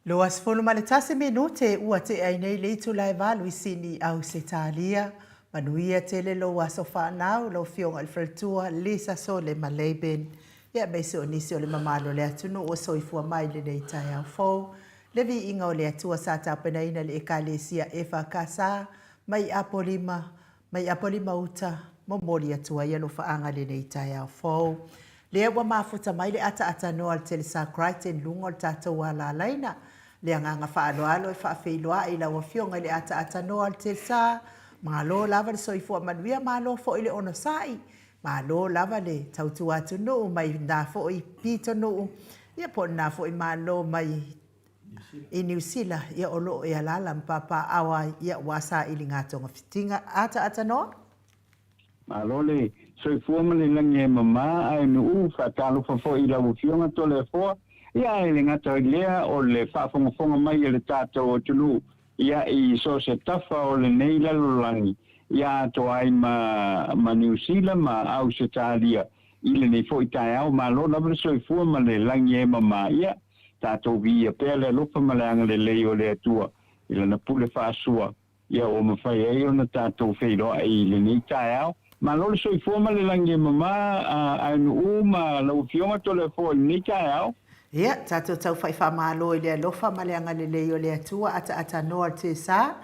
Loas fulu ma le tasi minute ua te ai nei le tu lai valu I sini au se talia. Manuia te le lo waso whanau, lo fionga il fretua, lisa so le maleben. Ia meise o nisi o le mamalo le atunu o soifua mai le nei tai au fau. Le vi inga o le atua sa tapena ina le ekalesia efa kasa, mai apolima uta, momoli atua ia lo faanga le nei tai au fau. Le ua mafuta mai le ata noa le tele sa kraiten lungo le tatou wala laina. Le anganga whaaloalo e whaafeiloa I laua fionga le ata noa le tele sa. Malo lava le soifua manuia malo fo ile ono sai. Malo lava le tautu atu no mai na fo I pito no. Ia po na fo I malo mai I New Zealand ia olo e alala mpapa awa ia wasa ili ngatonga fitinga ata noa. Malole soifua ma le langi e mama ai nu whatalo fo I lau fionga tole fo. Ia e le ngata lea o le whaafongafonga mai le tātou o tulu. Ia I so se tafa o le nei lalolangi. Ia to ai ma New Zealand ma au se tālia. Ile nei fo I tai au ma lo labre soifua ma le langi e mama ia. Tātou via pēr le lupa ma le anga le lei o le atua. Ila na pule whaasua. Ia o mawhai ei o na tātou wheiroa I le nei tai au. Ma lo le soifua ma le langi e mama ai nu ma lau fionga tole fo I nei tai au. Ia, tatou tau whai whamalo I le alofa ma le anga le leo le atua ata noa te sa.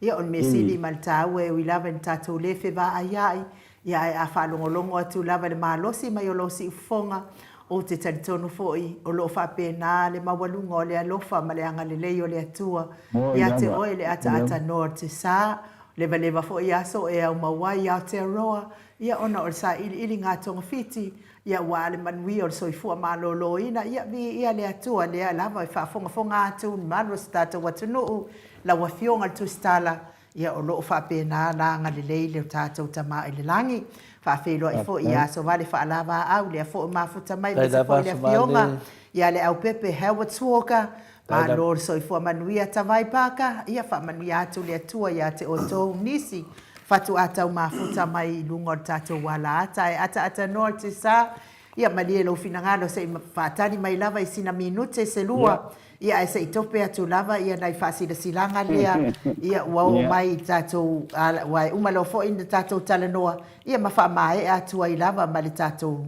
Ia on mesili ma le tau e wilawa ni tatou lefe va aiai. Ia e a whalongolongo atu lava le malosi mai o losi ufonga o te taritonu foi o lo whapena le mawalunga o le alofa ma le anga le leo le atua. Ia te oe le ata noa te sa. Leva foi aso e au mawai au te aroa. Ia ona o sa ili ngā tonga fiti. Ia wale manui o soifua malolo ina. Ia le atua lea lava I whafonga atu manu stata watunuu. La wafionga tu stala. Ia o loo whapena na ngalilei leo tātou tama I le langi. Whawhelo I fo ia so vale whaalava au lea fo mafuta mai. Mese fo lea fionga. Ia le au pepe Howard Walker. Malo soifua manuia tawai paka. Ia wha manuia atu lea tua ia te oto nisi. Fatu atau mafuta mai lungo tatou wala ata e ata noa te sa. Ia malie lo finangalo se whaatani mai lava I sina minute se lua. Ia e se I tope atu lava ia nai whaasida silanga lea. Ia wau mai tatou wai umalo fo in tatou talanoa. Ia mawha mai atu ai lava ma le tatou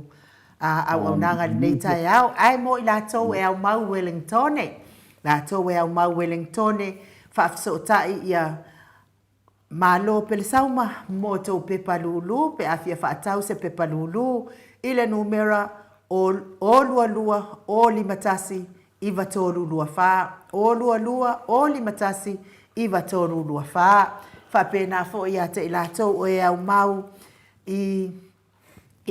au nanga nei tai au. Ai mo I latou e au mau Wellingtone. Latou e au mau Wellingtone. Whaafsootai ia malo pele sauma mo tau pepa lulu pe afia whaatau se pepa lulu ile numera o lua o limatasi iwa tōru lua wha o lua o limatasi iwa tōru lua wha whapena fo ia te ilatou o e au mau I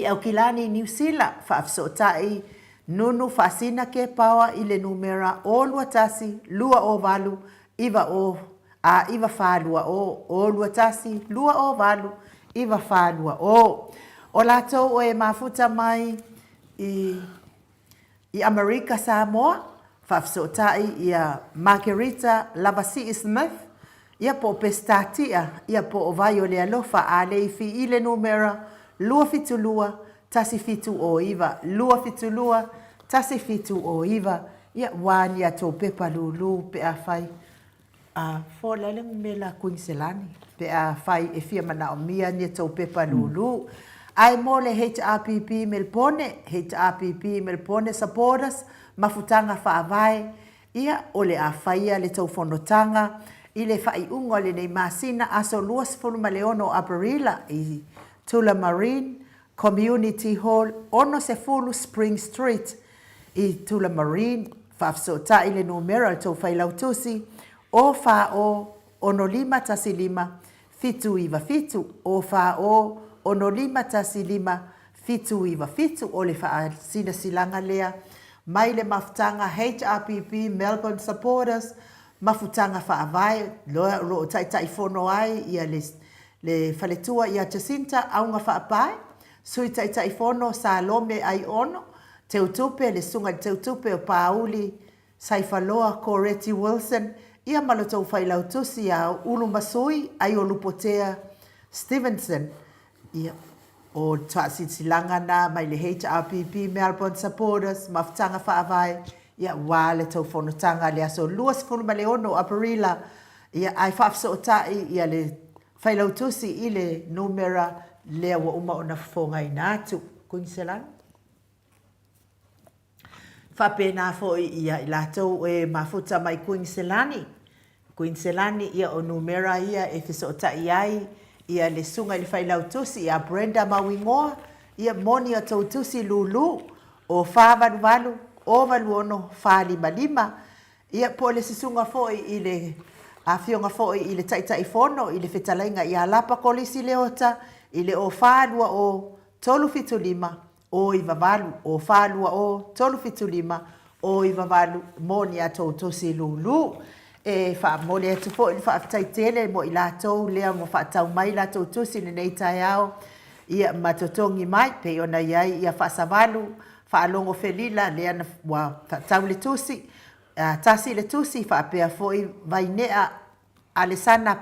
au kilani New Zealand whaafsotai nunu whaasina ke pawa ile numera o lua tasi lua o valu iwa o iwa whālua o lua tasi, lua o valu, iwa whālua o. O latou o e mafuta mai I Amerika Samoa, whafsotai ia Margarita Lavasi Smith, ia po pestatia, ia po o vai o le alofa a leifi I le numera, lua fitu lua, tasi fitu o iwa, lua fitu lua, tasi fitu o iwa, ia wani a tō pepa lulu pe a whai. Fo lele me la Queenselani pe a fai e fia mana o mia ni tau pepa lulu. Ai mo le HRPP Melpone supporters mafutanga whaavai. Ia o le a faia le tau whanotanga. I le whai ungo le nei masina aso luas whanuma leono Aperila I Tula Marine Community Hall ono se fulu Spring Street I Tula Marine. Whaafsota I le numero le tau whailautusi. O wha o ono lima tasi lima fitu iwa fitu. O wha o ono lima tasi lima fitu iwa fitu. O le wha sina silanga lea. Mai le mafutanga HRPP Melbourne supporters. Mafutanga wha avai. Lo tai fono ai. Ia le whaletua ia Jacinta aunga wha apai. Sui tai fono sa lome ai ono. Teutupe le sunga teutupe o Pauli. Saifaloa Coretti Wilson. Ia malotou whailautusi a ulu masui ai o lupotea Stevenson. Ia o tuasilanga na mai le HRPP Melbourne supporters mafutanga whaavai ia wā le tau whanotanga le aso luas fulu ma le ono aparila ia ai whafso o tai ia le whailautusi i le numera lea wa uma o na whongai nātu. Queensland. Whapena fo ia i lātou e mafuta mai Queenslandi. Queenslandi ia o numera ia e fiso o tai ai ia le sunga i le whailautusi ia Brenda Mawingoa ia moni o tautusi lulu o whāwaluwalu o waluono whālima ia po le sisunga fo i le a fionga fo i le taitai fono i le whetalainga i a lapa kolisi leota i le o whālua o tolu fitulima o i wavalu o whālua o tolu fitulima o i wavalu moni a tautusi lulu e wha mole atu fo i wha taitele mo i lātou lea mo wha tau mai lātou tusi nei tai au ia matotongi mai pe ona iai ia wha savalu wha alongo felila lea na wa tau le tusi tasi le tusi wha apea fo i vainea alesana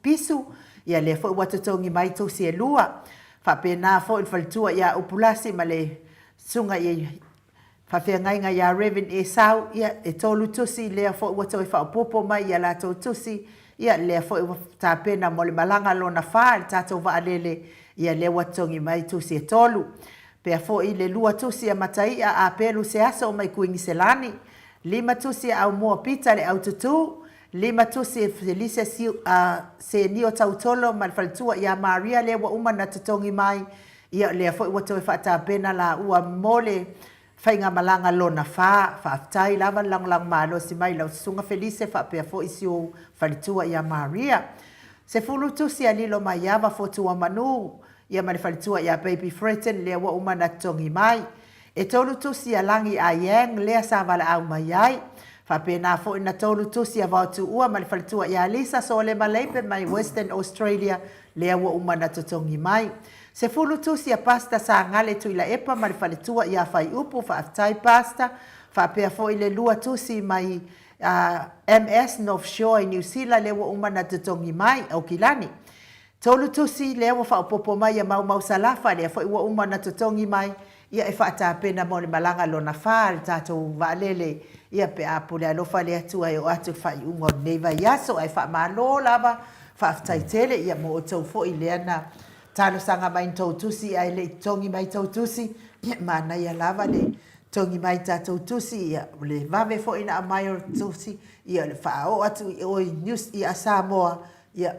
pisu ia lea fo i watotongi mai tusi e lua wha pena fo i whalitua ia upulasi ma le sunga i whawhiangainga ia Reverend e sau ia e tolu tusi lea fo i wato i whaopopo mai ia lātou tusi ia lea fo i tāpena mo le malanga lona wha le tātou waalele ia lea watongi mai tusi e tolu. Pea fo i le lua tusi a matai a pelu se asa o mai Queenslandi. 5 tusi au mua pita le au tutu. 5 tusi e Felice se ni o tautolo ma whalitua ia Maria lea wa uma na tutongi mai ia lea fo i wato i whaatapena la ua mole whainga malanga lona wha aftai lava lang malo si mai lau sunga Felice wha pea fo isi o whalitua ia Maria. Se fulu tusi a lilo mai ava fo tua manu ia mani whalitua ia Baby Fretten lea wa uma na tongi mai. E tolu tusi a langi a yang lea sa wala au mai ai. Wha pena fo ina tolu tusi a vautu ua mani whalitua ia Lisa so le Maleipe mai Western Australia lea wa uma na tongi mai. Se fulu tusi a pasta sa ngale tu ila epa mani whalitua ia whai upu wha aftai pasta. Wha pea fo ile lua tusi mai MS North Shore New Zealand lewa uma na tutongi mai au kilani. Tolu tusi lewa wha upopo mai ia mau salafa lea fo iwa uma na tutongi mai ia e whaata pena mo le malanga lona wha le tātou waalele ia pe apu le alofa lea tua e o atu whai unga neva iaso ai wha malo lava wha aftai tele ia mo o tau fo i lea na talo sanga mai tau tusi ai le tongi mai tau tusi ia mana ia lava le tongi mai tātou tusi ia le vave fo ina mai o tusi ia le whao atu o i news i a Samoa ia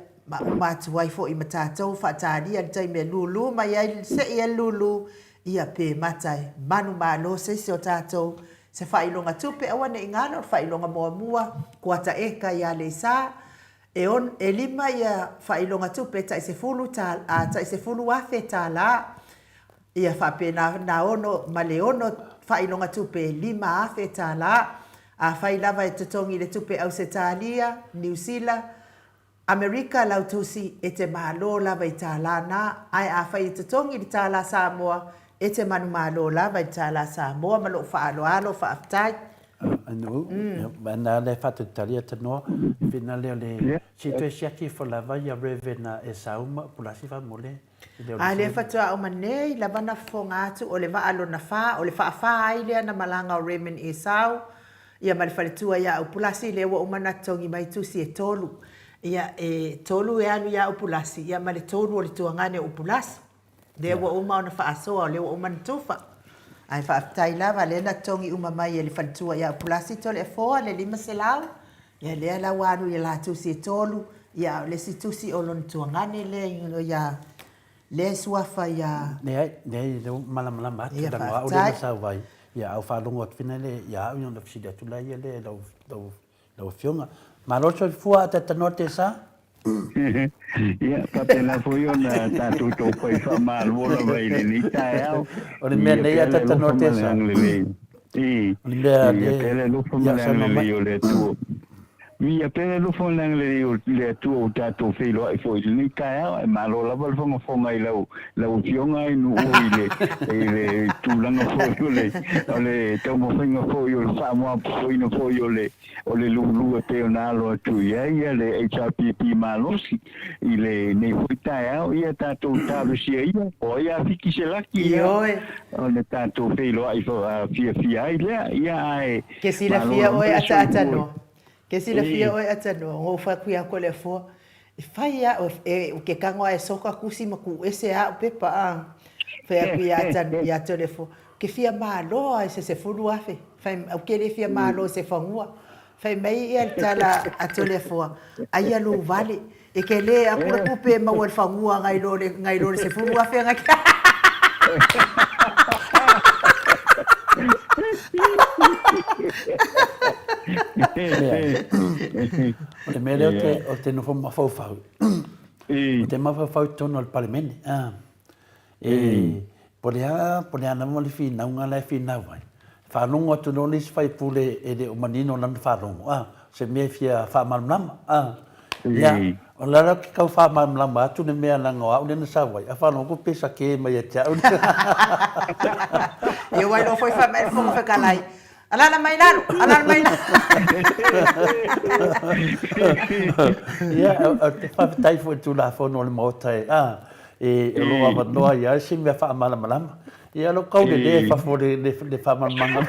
matu wai fo i matātou whaatari an taime lulu mai ai se ia lulu ia pe matai manu malo se o tātou se whailonga tupe awa ne ingano whailonga mua kuata eka ia le sa e 5 ia whailonga tupe tai se fulu afe tā la ia whapena na ono maleono whailonga tupe 5 afe tā la a whailava e tutongi le tupe Australia, New Zealand, Amerika lau tusi e te malo lava i tā la na ai a whai tutongi le tā la Samoa e te manu malo lava i tā la Samoa malo whaaloalo whaaftai. Anu, mana le whatutaria tanoa, whina leo le sitwe siaki fo lava ia revena e sauma pulasi wha mole. A le whatua o manei, la wana whonga atu o le waalo na wha, o le wha ai lea na malanga o remen e sau. Ia mali whaletua ia au pulasi lea wa umana tongi mai tusi e tolu. Ia e tolu e anu ia au pulasi, ia mali tolu o le tuangane o pulasi. Lea wa uma o na wha asoa, lea wa umana tufa. Ai whaaftai lava le na tongi uma mai e le whaletua ia au pulasi tole e foa le 5 selau. Ia lea la wanu ia la tusi e tolu. Ia le si tusi o lon tuangane lea ingono ia le suafa ia nei le mala matu da wa o le sa vai ia au fa longo finale ia u no fisi da tula ia le lo fionga ma lo so fu ata tanote sa ia papela foi ona ta tu to foi fa mal vola vai ni ta o le me nei ata tanote sa i le lu fa mal le yo le tu Via pere lo fo lang le tu tato filo ai foi ni kaya ma lo la vol fo ngai lau fionga i nu ile tu lang fo le to mo finga fo yo Samoa fo ino fo yo le lu te na lo tu ya le HRPP malosi ile ne fuita ya tato tato sia ia o ya fiki se laki Io le tato filo ai fo fia ile ya ai che si la fia oi ata no. Ke si la fia oi ata no, ngo fa kuia ko le fo. E fai ya o ke kango e soka kusi ma ku ese a pe pa. Fa kuia ata ya te le fo. Ke fia malo ai se fulu afe. Fai o ke le fia malo se fangua. Fai mai e tala ata le fo. Ai alu vale. E ke le a ku pe ma o fangua ngai lo se fulu afe ngai. Le mele o te no fo fau fau. O te ma fau tono al parlamento. Pole ana mo le fina unga le fina vai. Fa longo tu no lis fai pule e de o manino lan fa longo. Se me fia fa malnam. Ya, o lara ki kau fa malnam atu ne mea langa o ne sa vai. A fa longo pesa ke mai e tia. E wai no foi fa mai fo fa kalai. Alana mai nalo, alana mai nalo. Ya, te fa tai fo tu la fo no le motai. E lo ava noa ia se me fa malam. Ia lo kau de fa fo de fa mamanga.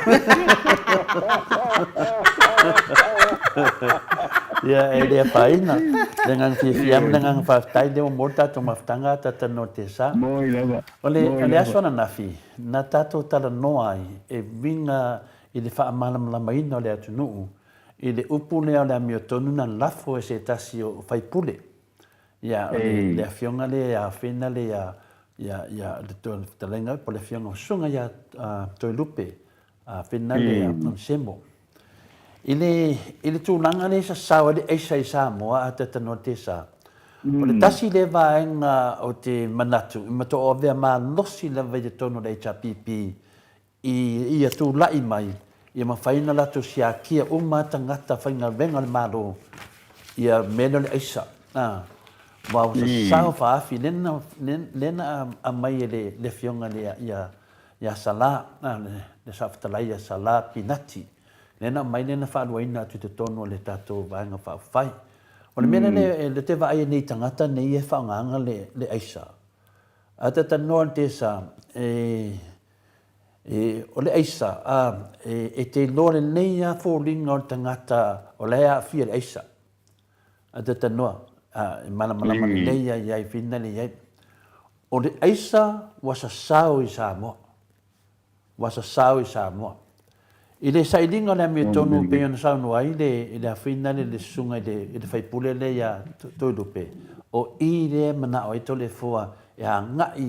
Ya, e de paina. Dengan fiam dengan fa tai de morta to maftanga tata notesa. Moi lava. Ole asona nafi. Na tato tala noa e vinga i le wha malam lamaina o le atunuu, i le upu lea o le amiotonu na lafo e se tasi o whaipule. Ia, le awhionga le, a whena le, le talenga, po le awhionga o sunga ia toi lupe, a whena le, a semo. I le tūlanga le sa sawa le eisa i Samoa a te tano te sa. O le tasi le vaenga o te manatu, i mato o vea maa losi le vai te tono le HRPP, i atu lai mai ia mawhaina lato sia kia tangata whainga venga le malo ia mena le aisa wau sa sao whaafi lena a mai le fionga le ia sala le sawhatalai ia sala pinati lena mai lena whaaluaina atu te tono le tato vaenga whaafai o le mena le te vaai nei tangata nei e whaanganga le aisa a te tanoa te sa o le aisa te lore nei a fōringa o tangata o le a fia le aisa a te tanoa malama nei a iai whina le iai o le aisa wasa sao i Samoa i le sailinga le mi tonu pe ona sao no ai le a whina le sunga i le whaipule le ia toilupe o i le mana o ito le fua e a ngai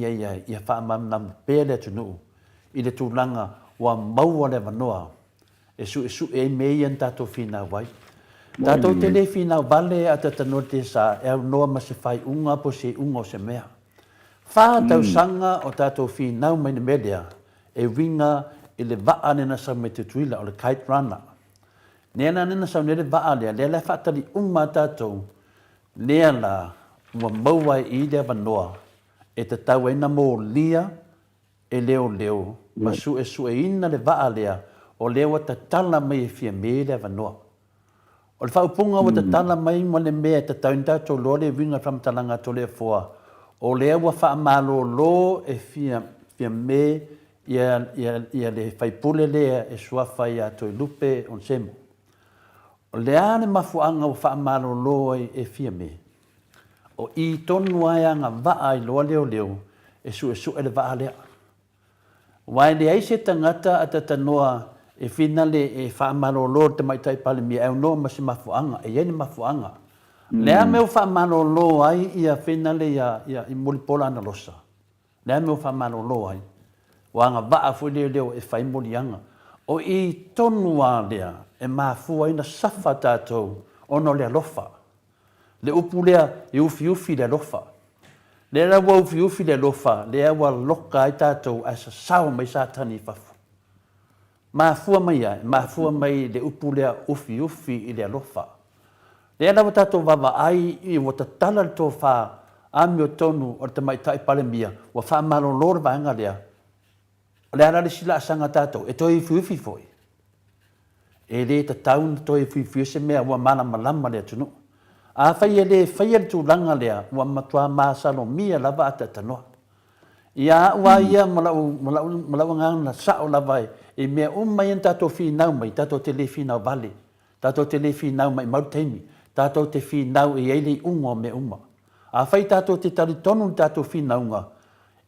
ia whaamam pe le tunu i le tūlanga wa maua le wanoa e su e mei an tato whina wai. Tato te le whina wale a te tano te sa e au noa ma se whai unga po se unga o se mea. Wha tau sanga o tato whina mai ne media e winga i le waa nena sa me te tuila o le kite runner. Nena nena sa ne le waa lea le whatari unga tato lea la wa maua i le wanoa e te tau e na mō lia e leo ma su e ina le waa lea o leo ta tala mai e fia me le wanoa. O le whaupunga o ta tala mai mo le mea ta taunta to lo le winga whamtalanga to le fua o leo wa wha amalo lo e fia me ia le whaipule lea e suawhai a toi lupe on semo. O lea le mafuanga o wha amalo lo e fia me. O i tonu ai anga waa i loa leo e su e le waa lea. Wai le ai se tangata a tatanoa e whina le e whaamalolo te maitai pale mi au no ma se mafuanga, e ieni mafuanga. Lea meu whaamalolo ai ia whina le ia i molipola ana losa. Lea meu whaamalolo ai. Wanga waa fui leo e whai molianga. O i tonua lea e mafua ina safa tātou ono lea lofa. Le upu lea i ufi lea lofa. Le la wa ufi le lofa, le wa loka i tātou a sa sao mai sa tani fafu. Ma fua mai le upu lea ufi i le lofa. Le ana wata to vava ai I wata tala to fa ami o tonu o te mai tai pale mia wa fa malo lor va nga lea. Le ana le sila sanga tato e toi fuifi foi. E le ta taun toi fuifi se mea wa mana malama le tunu. A fai le fai tu langa lea wa matua ma salo mia lava ata tanoa. Ia wa ia malau ngana sa o lava e mea mai tato fi nau mai tato te le fi nau vale. Tato te le fi nau mai mautemi. Tato te fi nau e ele unga me uma. A fai tato te tali tonu tato fi naunga.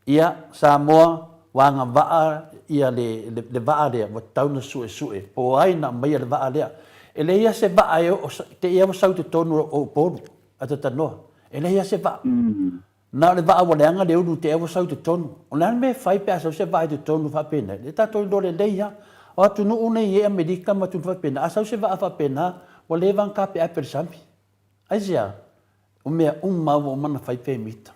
Ia Samoa wanga waa ia le waa lea wa tauna sue. Po aina mai le waa lea. E le ia se waa e te ia wa sau te tonu o poru ata tanoa. E le ia se waa. Na le waa wale anga le unu te ia wa sau te tonu. O le me fai pe asau se waa te tonu fa pena. Le tato i lore leia. O atu nu une i Amerika ma tu fa pena. Asau se waa fa pena. Wa le van kape a persampi. Aisia. O mea mau o mana fai pe mita.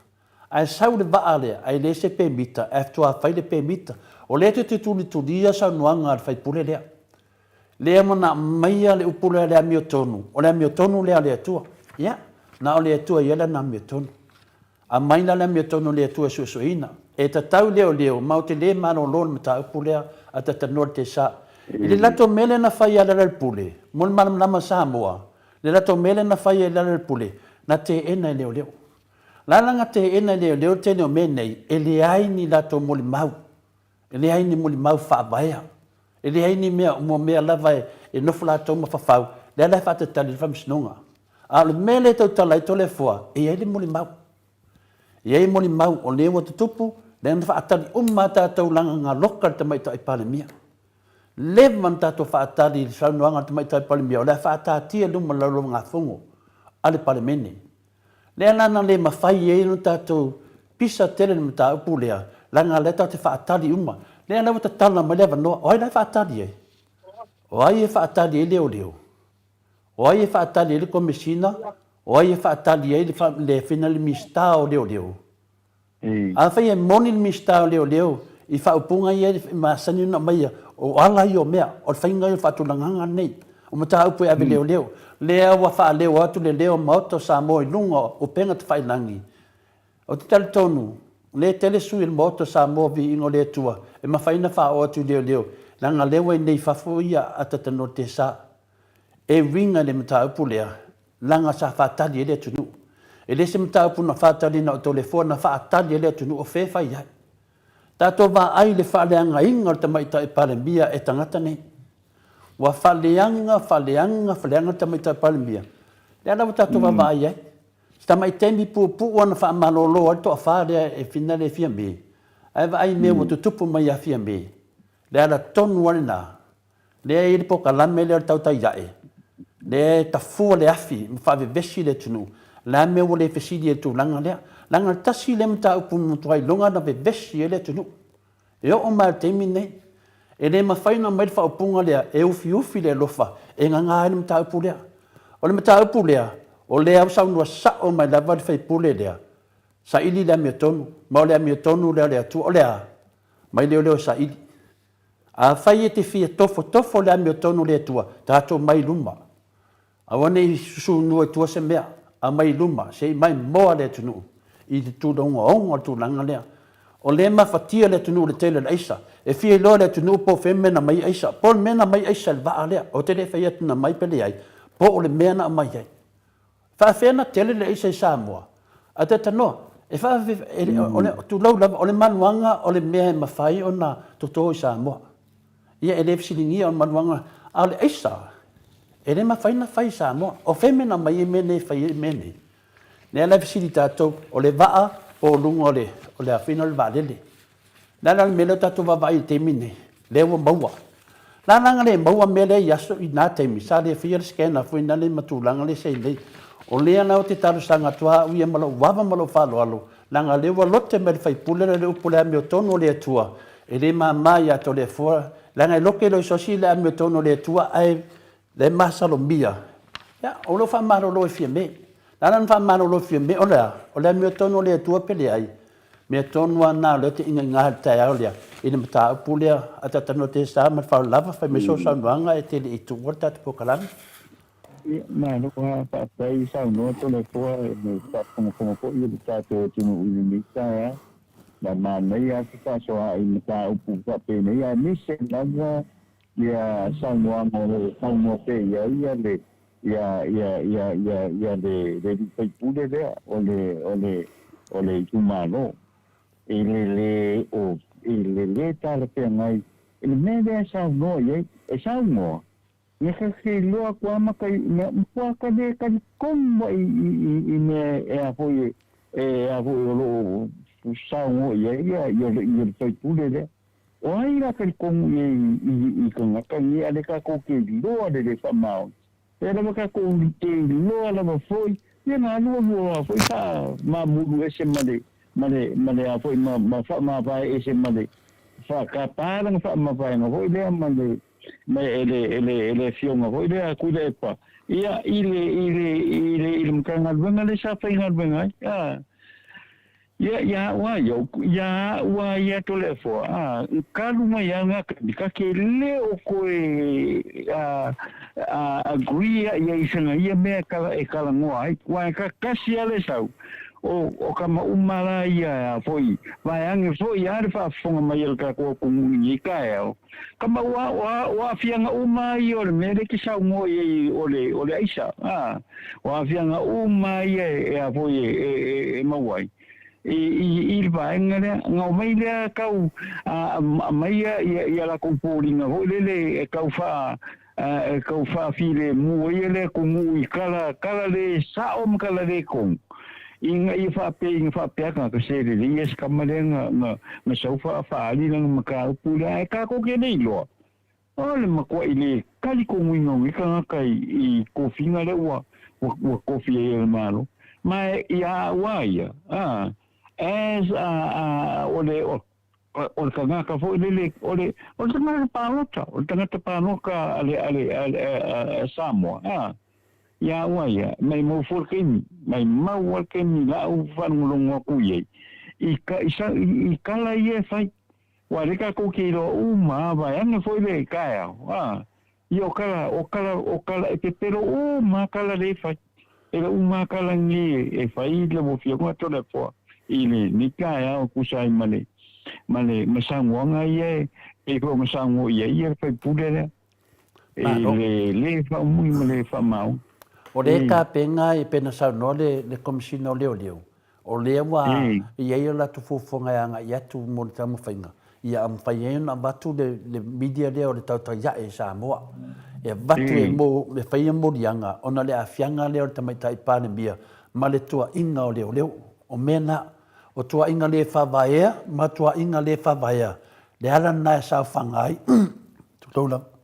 Ai sau le waa lea. Ai le se pe mita. After a fai le pe mita. O le te tulia sa nuanga al fai pule lea. Lea mana maia le upule lea mio tonu. O lea mio tonu lea lea tua. Ia. Na o lea tua iela na mio tonu. A maina lea mio tonu lea tua suina. E ta tau leo. Mau te le mano lon me ta upulea. A ta tanor te sa. Le lato mele na fai ala le pule. Mol manam lama Samoa. Le lato mele na fai ala le pule. Na te ena leo. Lalanga te ena leo te neo menei. E le aini lato moli mau. E le aini moli mau whaabaya. E le aini mea lava e nofula toma whawhau. Le alai whata tali whamsinonga. A le mele tau talai tole fua. E ele moli mau. E ele moli mau o lewa te tupu. Le ana whaatali umata tau langa ngā loka te mai tai palemia. Le man tato whaatali saunuanga te mai tai palemia. O le whaatatia luma lalo ngā whungo. Ale palemene. Le anana le mawhai e no tato pisa tere ni mta upu lea. Langa leta te whaatali uma. Le ana wata tala mai lewa noa. O ai lai whaatali e. O ai e whaatali e leo. O ai e whaatali e le komisina. O ai e whaatali e le whina le mista o leo. A whai e moni le mista o leo. I whaupunga i e maasani una maia. O ala i o mea. O le whainga i o whaatulanganga nei. O mta upu e ave leo. Lea wa wha leo atu le leo maoto Samoa i lunga o penga te whailangi. O te tali tonu. Le tele sui il maoto Samoa vi ingo le tua. E ma whaina wha o atu leo. Langa lewa i nei whafo ia atatano te sa. E ringa le mta upu lea. Langa sa whaatali e le tunu. E le se mta upu na whaatali na o tole fua na whaatali e le tunu o whewha iai. Tato wa ai le whaaleanga inga o te maita e parembia e tangata nei. Wa whaleanga te maita e parembia. Le ana tato wa ai ai. Sta mai temi pu ana wha malolo al to a whaarea e whina le fia me. Ai wa ai me wa tutupu mai a fia me. Le ana tonu ane nā. Le ai po kalame le tau tai iae. Le tafua le afi, mwhawe vesi le tunu. La me wa le fesidi e tu langa lea. Langa tasi le mta upu mutuai longa na ve vesi e le tunu. E o mai temi nei. E le mawhaina mai wha upunga lea. E ufi le lofa. E nganga e le mta upu lea. O le mta upu lea. O lea au saunua sa o mai lava le whai pule lea. Sa ili lea mea tonu. Ma o lea mea tonu lea tu. O lea. Mai leo sa ili. A whai e te fia tofo lea mea tonu lea tua. Tato mai luma. A wane i susu nua tua se mea. A mai luma. Se mai moa lea tunu. I te tūronga onga tūlanga lea. O le mawhatia le tunu le tele le aisa. E fia loa le tunu po whe mena mai aisa. Po le mena mai aisa le waa lea. O te le whai atuna mai pele ai. Po o le mena mai ai. Whawhena tele le aisa i Samoa. A te tanoa. E tu lau lava o le manuanga o le mea mawhai o na toto i Samoa. Ia e le fsilingia o le manuanga a le aisa. E le mawhaina whai Samoa. O whe mena mai e mene whai e mene. Nea la fisili tātou o le waa o lunga o le awhina o le waalele. Nana le mele tātou wawai te mine, lewa maua. Nana le maua mele i aso i nā teimi, sa le whia le skena fuina le matulanga le sei nei. O lea nao te taru sanga tua uia malo wawa malo whalo alo. Nanga lewa lote me le whai pulera le upule ame o tono le atua. E le mai ato le fua. Langa e loke lo isosi le ame o tono le atua ai le masalo mia. Ya, o lo wha maro lo e fia mei. Nana wha maro lo fia me o lea mea tono lea tua pele ai. Mea tono ana lea te inga ngā tai au lea. Ina mata upu lea atatano te sa ma whao lava whai me so saunuanga e te le i tuwa tatu pokalami. ma no ko pa pai sa no to le po me pa como po i ta to tu ni ta ya la ma nei ya ta so ai me ta upu pa pe nei ya ni se la ya sa no mo pe ya de pai pude de o le tu ma no le ta le pe ngai il me de sa no ye e sa mo ia ke loa kua maka kua ka de ka kombo i me e a foi lo sa ngo ia foi tudo de o ai la ka kom i ka ka ni ale ka ko ke loa de fa mau era maka ko te loa la foi ia na loa foi sa ma mulu ese male a foi ma fa ma vai ese male fa ka para fa ma vai no foi le male me ele fiona ho ile ku le pa ia ile mkanga venga le sa fa inga venga ya wa ya to le fo kalu ma ya nga ka ke le o ko agree ya isanga ia me ka e kala ngoa wa ka kasi ale sau o kama umala ia foi vai ange foi ia fa fonga mai ka ko ni ka kama wa fianga umai o me le ki sa ngo ye ole aisa wa fianga umai e foi e mawai i vai ngare ngo mai le kau mai ia la ko polinga ho le kau fa file mu ile ku mu kala le sa kala le kong inga i fa pe ka se le yes kamalenga na sofa fa ali na maka pula ka ko ke nei lo ole mako ile kali ko wingo ka kai i ko finga le wa ko fi e malo ma ya waya as ole ka ka fo le ole tanga pa nota ale Samoa ya waya mai mo forken mai mau walken la u fanulongo ku ye i kala ye fai wa le ka ko ki lo uma va ya foi le ka yo kala e pero uma kala le fai e uma kala ni e fai le mo fio ko to le fo i ni ka ya ku sai male masango nga ye e ko masango ye fai pudere le fa muy male fa mau o le ka penga i pena sa no le komisino leo o le wa ia la tu fofonga nga ia tu mo tamu fainga ia am faia na batu le media leo le tau ya e Samoa e batu e mo le faia mo dianga ona le afianga leo tamai tai pane bia ma le tua inga o leo o mena o tua inga le fa vaia ma tua inga le fa vaia le ala na sa fangai tola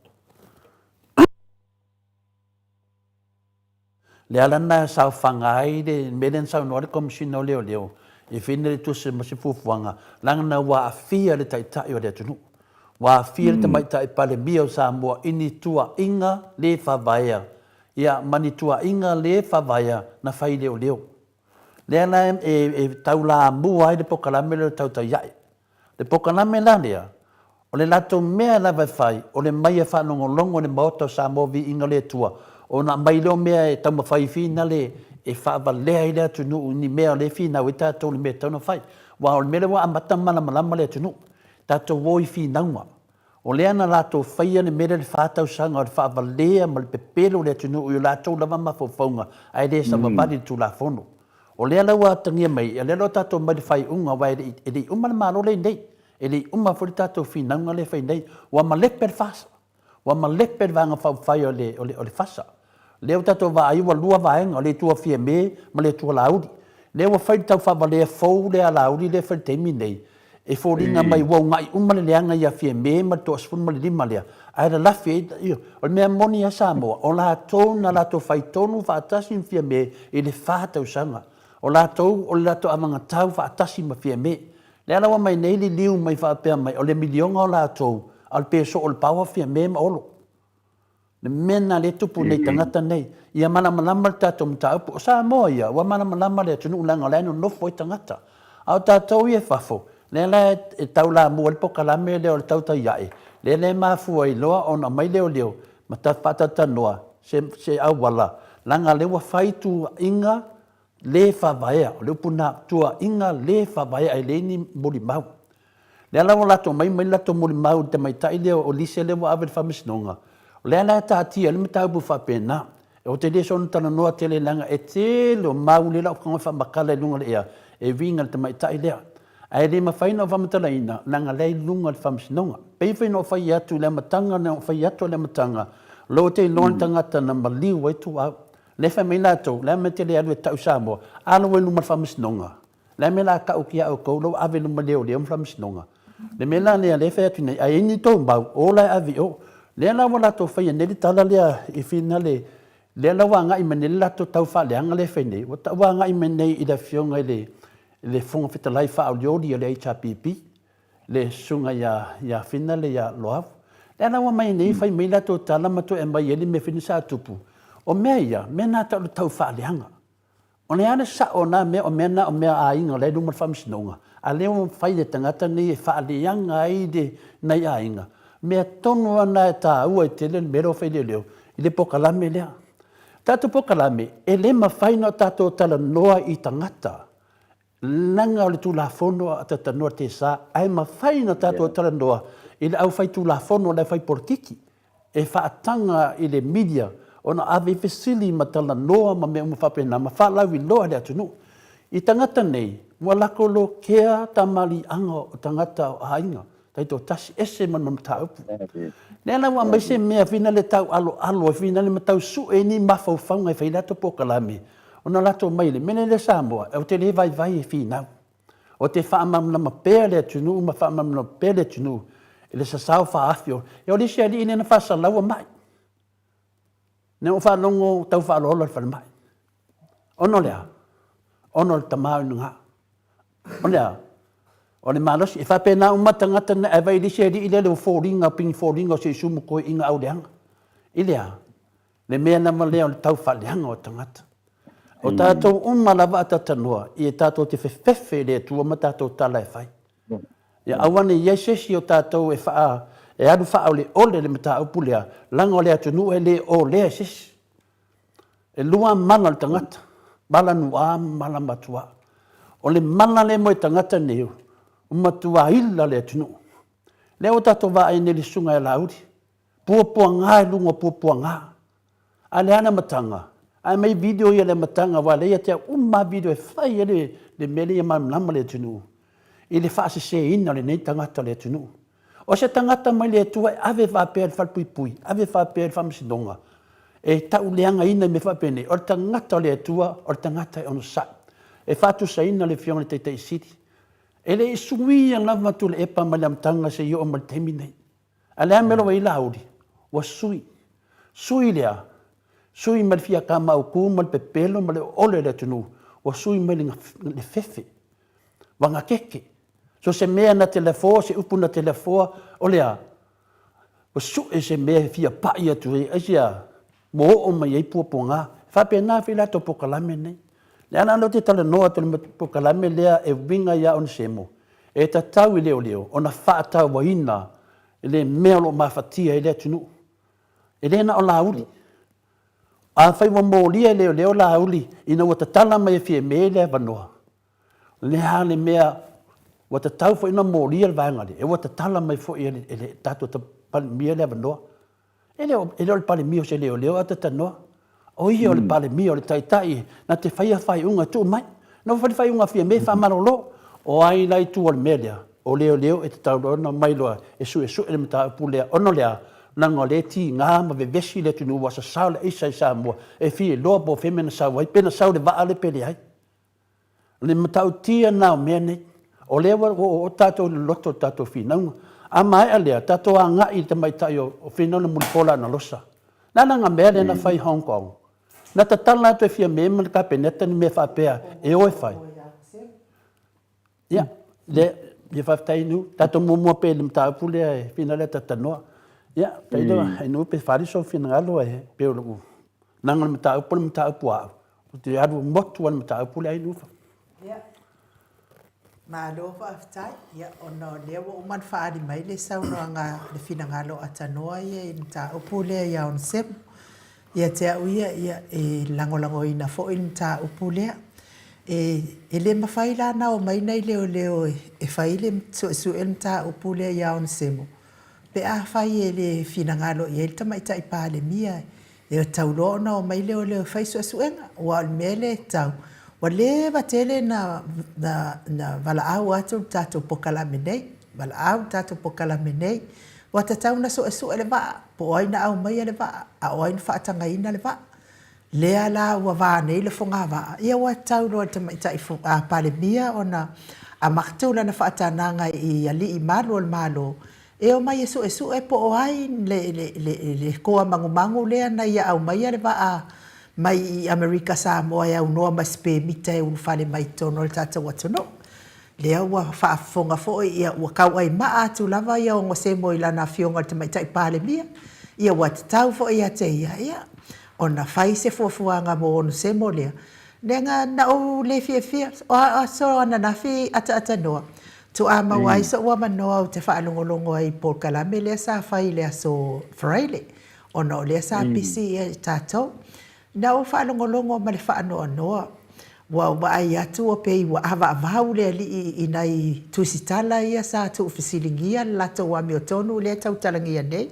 le ala na sa fangai de melen sa no kom sino leo e fine tu se mo se fuanga langa na wa afia le tai tai o le tunu wa afia le mai tai pale bio Samoa ini tua inga le fa vaia ia mani tua inga le fa vaia na fai leo le ala e taula mu ai de pokalame le tau tai ai le pokalame la dia o le lato mea la vai fai o le mai e fa longo le moto Samoa vi inga le tua o na mai lo mea e tama fai fina le e fa valea ile tunu ni mea le fina wita to le mea tona fai wa o le mea wa amata malama le tunu tato woi fina ngwa o le ana lato fai ane mea le fatau sanga o le fa valea ma le pepelo le tunu o lato lava mafofonga ai le sa mabadi tu la fono o le ala wa tangia mai e le lo tato mai fai unga wa e le umana malo le nei e le uma fo tato fina ngwa le fai nei wa ma le per fasa wa ma le per vanga fai o le fasa leo tato va ai wa lua va en le tua fie me ma le tua laudi leo fai tau fa vale fo le laudi le fa temi nei e fo ringa mai wa ngai uma le anga ia fie me ma to spun ma le lima le ai la fie io o me moni a Samoa o la tona la to fai tonu fa tasin fie me e le fa tau sanga o la to amanga tau fa tasin ma fie me le ala wa mai nei li liu mai fa pe mai o le milion o la to al peso o pawa fie me ma olo le mena le tupu nei tangata nei ia mana malama tato mta o Samoa ia wa mana malama le tunu langa le no foi tangata au tato ia fafo le e taula mo le pokalame le o tau tai ai le mafu ai loa ona mai leo ma ta pata tanoa se au wala. Langa lewa whai tu inga le whawaea. Leo puna tua inga le whawaea e le ni mori mau. Lea lawa lato mai lato mori mau te mai tai leo o lise lewa awe whamisnonga. Lea la ta tia le mtau bu whapena. E o te le son tana noa tele langa e te leo mau le lau konga whamakala e lunga le ea. E vinga te mai tai lea. Ai le mawhaina o whamatalaina, nanga lei lunga le whamisnonga. Pei whaina o whai atu le matanga, na o whai atu le matanga. Lo te loan tangata na maliu e tu au. Le whai mai lato, le me te le alu e tau Samoa. Alo e luma le whamisnonga. Le me la ka uki au kou, lo ave luma leo leo whamisnonga. Le me la lea le whai atu nei, ai ni tō mbau, o lai avi o. Le la wala tō whai neri tala lea i whina le la wanga i mene lato tau wha leanga le whai nei. Wata wanga i mene i da whionga i le fonga fita lai wha au liori le HRPP, le sunga ya whina le ya loafu. Le ana wa mai nei whai mai lato tala mato e mai eli me whina sa tupu. O mea ia, mea nā tau tau wha leanga. O ne ana sa o nā mea o mea a inga le rumar whamisnonga. A leo whai le tangata nei e wha leanga ai de nei a inga. Mea tonu ana e tā ua i tele mero whai leo, i le pokalame lea. Tātou pokalame, e le ma whai no tātou tala noa i tangata. Nanga o le tū la whono a tata noa te sā, ai ma whai no tātou tala noa, i le au whai tū la whono le whai politiki, e whaatanga i le media, ona ave fesili ma tala noa ma mea umawhapena, ma whalau i loa le atunu. I tangata nei, mua lako lo kea tamali anga o tangata o hainga, taito tasi ese man mamata upu. Nena wa mai se mea whina le tau alo, whina le matau su e ni mawhau whaunga e whailato pokalame. Ona lato mai le mene le Samoa, e o te le vai e whinau. O te whaamamna ma pēr le tunu, ma whaamamna ma pēr le tunu, e le sasau whaafio. E o lisi ali ine na whasalaua mai. Ne o whanongo tau whaalola whana mai. Ono lea, ono le tamau nunga. Ono lea, o le malosi, e whapena umatangata na e lisi ali ile le o fōringa, pingi fōringa o se sumu koe inga au leanga. Ilea, le mea nama lea o le tau whaleanga o tangata. O tātou umalawa a tatanua, i e tātou te whewhewhe le tua ma tātou tala e whai. Ia awane iai sesi o tātou e wha e aru wha au le ole le mata upu lea, langa o lea tunu e le o lea sesi. E lua mana le tangata, mala nua, mala matua. O le mana le moe tangata neo, umatua ila le tunu. Lea o tātou wa e neli sunga e lauri, puapua ngā e lunga puapua ngā. A le ana matanga, ai mai video ia le matanga wa le ia te video e whai e le mele ia mamlama le tunu. I le whaase se ina le nei tangata le tunu. O se tangata mai le tua e ave whapea le whalpui, ave whapea le whamisidonga. E tau leanga ina me whapene, o le tangata le tua, o le tangata e ono sa. E whatu sa ina le whionga le teitei siri. E le sui ang lava tu le epa ma le amtanga se i o ma le temi nei. A le amelo wa i lauri, wa sui. Sui lea. Sui ma le fia ka mauku, ma le pepelo, ma le ole le tunu. Wa sui ma le fefe. Wanga keke. So se mea na telefoa, se upu na telefoa, o lea. Wa su e se mea fia pai atu e, asia, mo o ma iei puapo ngā. Whape nā whila to pokalame nei. Le ana alo te tala noa to le pokalame lea e winga ia on semo. E ta tau i leo leo, ona whaatau wa ina, e le mea lo mawhatia e lea tunu. E le na o la uri. A whai wa mōlia leo leo la uli, ina wata tala mai fie me lea wanoa. Le hale mea, wata tau fo ina mōlia le vangari, e wata tala mai fo i ele tato ta palimia lea wanoa. E leo le palimio se leo leo ata tanoa. O ia o le palimio le taitai, na te whai unga tu mai. Na whai unga fie me wha marolo, o ai lai tu al melea. O leo leo e te tau rona mai loa, e su ele mta upu lea, ono lea. Nanga le ti ngā ma ve vesi le tunu wasa sao le isa i Samoa. E fie loa bo femena sao ai, pena sao le waa le pele ai. Le matau tia nao mea nei. O lewa o tātou le loto tātou whinaunga. A mai a lea, tātou a ngā i te mai tai o whinaunga mulipola na losa. Nana ngā mea le na whai Hong Kong. Na ta tala atu e fia mea mana ka peneta ni mea whapea, e oe whai. Ia, le whaftai nu, tātou mua pe le mta upu lea e whina le tatanoa. Ya, taido ai no pe fari so finalo e pe o nanga mata upu a. O te adu motu an mata upu ai no. Ya. Ma lo fa aftai, ya ono le o man faari mai le sau no nga le finangalo atanoa ia in ta upu le ia on sem. Ia te au ia e lango ina fo in ta upulea. E le mawhai la na o mai nei leo e whai le su el ta upulea ia on semo. Pe a whai e le fina ngalo i el tamai tai pa le mia e o tau loa na o mai leo whai su enga. Wa al mele tau. Wa le batele na wala au atu tato pokala menei. Wala au tato pokala menei. Wa ta tau na so ele va po ai na au mai ele va a ai fa tanga ina le va le ala wa va nei le fonga va ia wa tau lo te mai tai fu a pale mia ona a maktu na fa tananga I ali I malo e o mai so e po ai le ko mangu le na ia au mai ele va a mai America Samoa ia no ma spe mita un fale mai tono tata watono lea ua whaafonga fo ia ua kau ai maa atu lava ia o ngose mo ilana fionga te mai tai pale mia ia ua te tau fo ia te ia o na whai se fuafuanga mo onu se mo lea nenga na o le fia o so ana na fi ata noa tu a mawai so ua manoa o te whaalongolongo ai Paul Kalame lea sa whai lea so fraile o na o lea sa pisi ia tatou na o whaalongolongo ma le whaanoa noa wa ai atu o pei wa ava le ali I nai tusitala ia sa tu fisilingia la to wa miotonu le tau talangia nei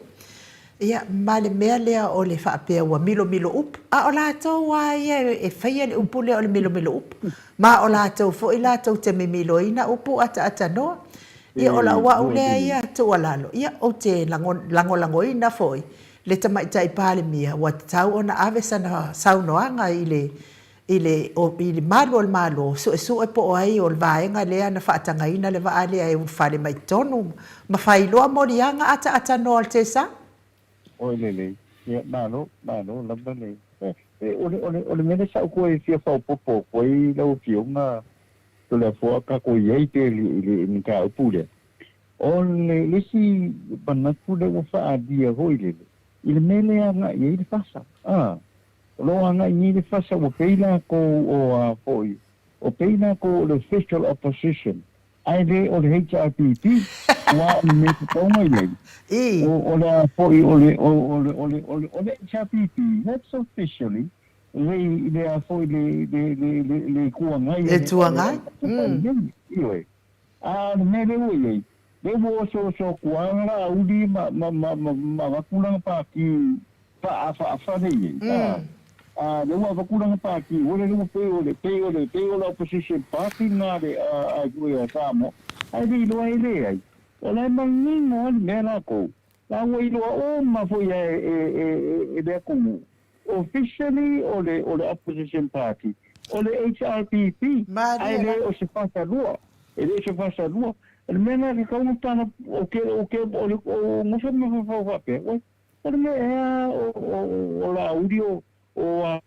ia male mea lea o le whaapea wa milo up a o la to wa ia e whaia le upule o le milo up ma o la to fo I la to te milo ina upu ata noa ia o la wa ulea ia tu alalo ia o te lango ina foi le tamai tai pale mia wa tau ona ave sana saunoanga ile malo so e po ai o vaenga le na fatanga ina le va ale ai un fale mai tonu ma fai lo morianga ata no te sa o le ya malo la bale o le mene sa ko e fia fa popo ko I lo fionga to le fo ka ko ye te ni ka pule o le si banaku le fa dia ho ile mele anga ye fasa lo anga ni le fasa o peina ko o foi o peina ko le official opposition ai le o le HRPP wa me ko mai le o la foi o le HRPP that's officially le a foi le kuanga le tuanga iwe a me le ui le mo so kuanga udi ma kulang pa ki pa fa nei le wa vakuranga paki ole le pe o opposition party na de a gua Samoa ai di lo ai le ai ole mangi mo me la ko la wo lo o ma fo e de ko officially ole opposition party ole HRPP ai le o se pasa lua el mena que como tan o que o mo se me fa pe ole me o la audio o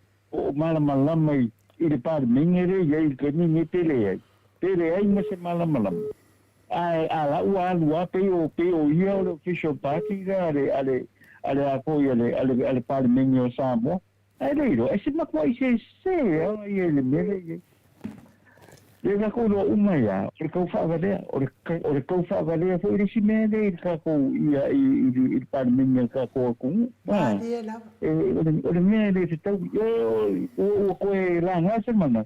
malama I le par mingere ye ke ni tele ai me se malama ai ala ua pe o ia o official party ale apoio ale par mingere Samoa ai le ese ma ko se ai le mele le ka ko umaya o ka fa vale o ka fa vale fo ile si mele ka ko ia I par mingere ka ko o le mea le te tau o koe la ngā semana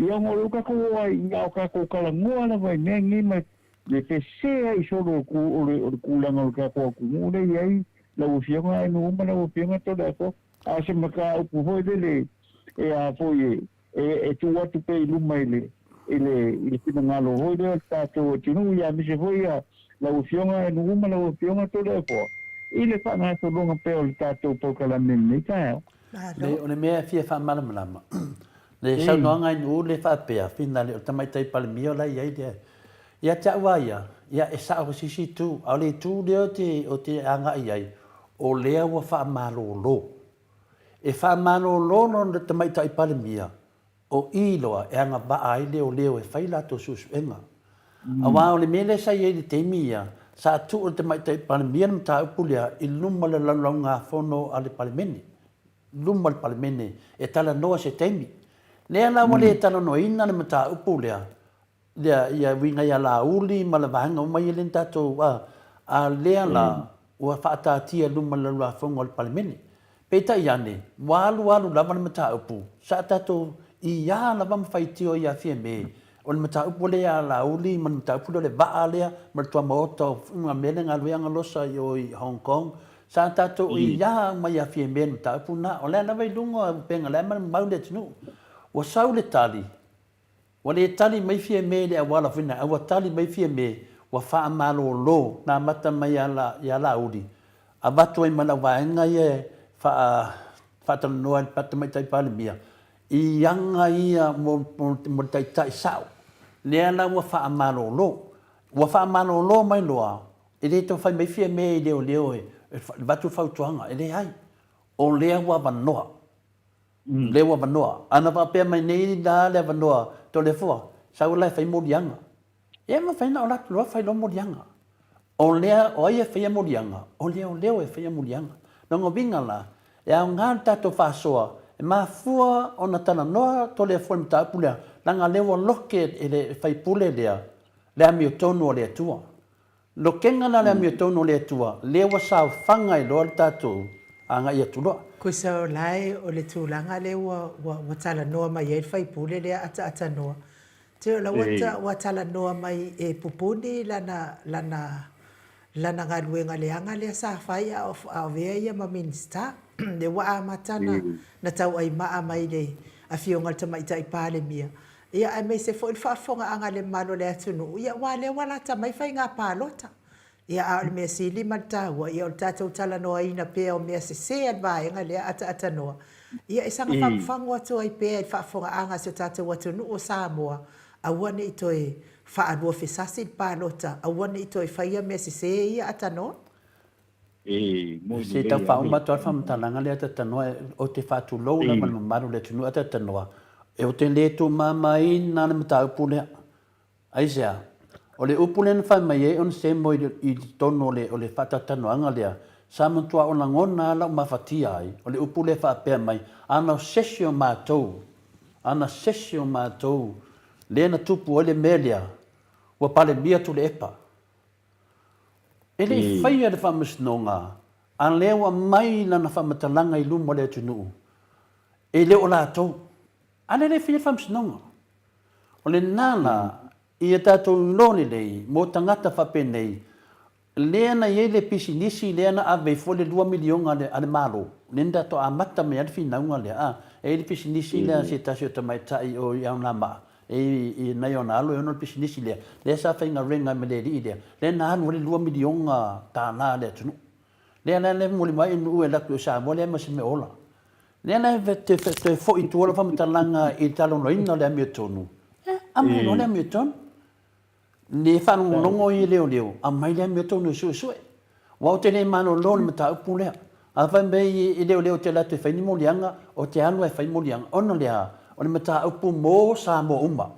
ia ngō ka ko ai ngā ka ko kalangoa la vai mea ngi mai le te sea I solo o le kulanga o ka ko kumu le iai la ufianga ai no umana ufianga to le ko a se maka upu hoi le e a foi e tu watu pe luma ile pina ngalo hoi le tato tinu ia mi se foi la ufianga no umana ufianga to le ko ile pa na so longa pe o tato po kala ni ka le o le mea fia fa malama le sa no nga nu le fa pe fina le tamai tai pal mio la ia ia ta waia ia e sa o sisi tu o le tu le o te anga ia o le wa fa malolo e fa malolo no le tamai tai pal mia o iloa e anga ba ai le o leo e fai la to susuenga awa o le mele sa ia te mia sa tu o te mai te palemia mta upulia I luma le lalonga fono ale palemene luma le palemene e tala noa se temi lea la wale e tala no ina le mta upulia lea ia winga ia la uli ma le vahanga o mai elen tato a lea la ua whaatatia luma le lalonga fono ale palemene Peta iane, walu lava na mata upu. Sa tato I ia lava mawhaitio ia fia me. O le mata upu le a la uli, man mata upu le vaa lea, ma tua maota nga mele ngā luenga losa I Hong Kong. Sa tato I ia mai a fia me mata upu na. O lea lava I lunga penga lea man maule tinu. Wa sau le tali. Wa le tali mai fia me le a wala fina. A wa tali mai fia me. Wa faa malo lo na mata mai a la uli. A watu ai mana waenga ye fa noa pata mai tai pale mia I anga ia mo tai sao le ana wa fa amano lo mai loa ele to fa mai fie me leo e watu fa tuanga ele ai o le wa vanoa le wa vanoa ana va pe mai nei da le vanoa to le fo sa la fa mo dianga e ma fa na ola lo fa lo mo dianga o le o ia fa mo dianga o leo e fa mo dianga no vinga la e a ngata to fa soa e mafua ona tana noa to le fo mta pula langa lewa loke e le fai pule lea le ami tonu le tua lo kenga na le ami tonu le tua lewa sa fanga I lo tato anga ia tulo Ko sa lai o le tūlanga le wa tala noa mai e fai pule le ata noa. Te la wa tala noa mai e pupuni lana ngā luenga le anga le sa fai a vea ia ma minsta. Le wa amatana na tau ai maa mai le a fionga ta mai tai pale mia. Ia ai mai se fo il fafonga anga le malo le atunu. Ia wa le wala ta mai fai ngā palota. Ia a le mea sili mataua. Ia o tātou tala noa ina pea o mea se advaenga le ata noa. Ia e sanga whangwhangu atu ai pea i fafonga anga se tātou atunu o Samoa. A wane I toi whaanua whesasi I palota. A wane I toi whaia mea se ia ata noa. Se tau wha umatu alfa mtalanga le ata tanoa o te whatu lou la manu maru le tunu ata tanoa. E o te le tu mamai nana mta upu lea. Aisea, o le upu le na whai mai e on se mo I tono le o le whata tanoanga lea. Sa mantua o la ngona ala o mawhatia ai. O le upu le whaapea mai. Ana sesio mātou. Ana sesio mātou. Le na tupu o le melea. Wa pale mia tu le epa. Ele whaia le whamasnonga, a lewa mai lana whamatalanga I lumo le tunu. E leo la tau. Ale le whaia whamasnonga. O le nana, I a tātou lone nei, mo tangata whape nei, leana I le pisinisi, leana a veifo le 2 milionga ale malo. Nenda to a mata me alfi naunga le a. E le pisinisi lea se tasio tamaitai o iau na maa. E nei ona alo e ono pisinisi lea. Le sa whainga renga me le ri lea. Le na anu le 2 milionga tāna lea tunu. Le na le muli mai inu ue laku o Samoa le ma se me ola. Le na te fo I tuola whamatalanga I talo no ina le amia tonu. Amai no le amia tonu. Le whanongo longo I leo. Amai le amia tonu sue. Wau te le mano lone mata upu lea. A whaimei I leo te latu e whaini molianga o te anu e whaini molianga. Ono lea. O le mata upu mo Samoa uma.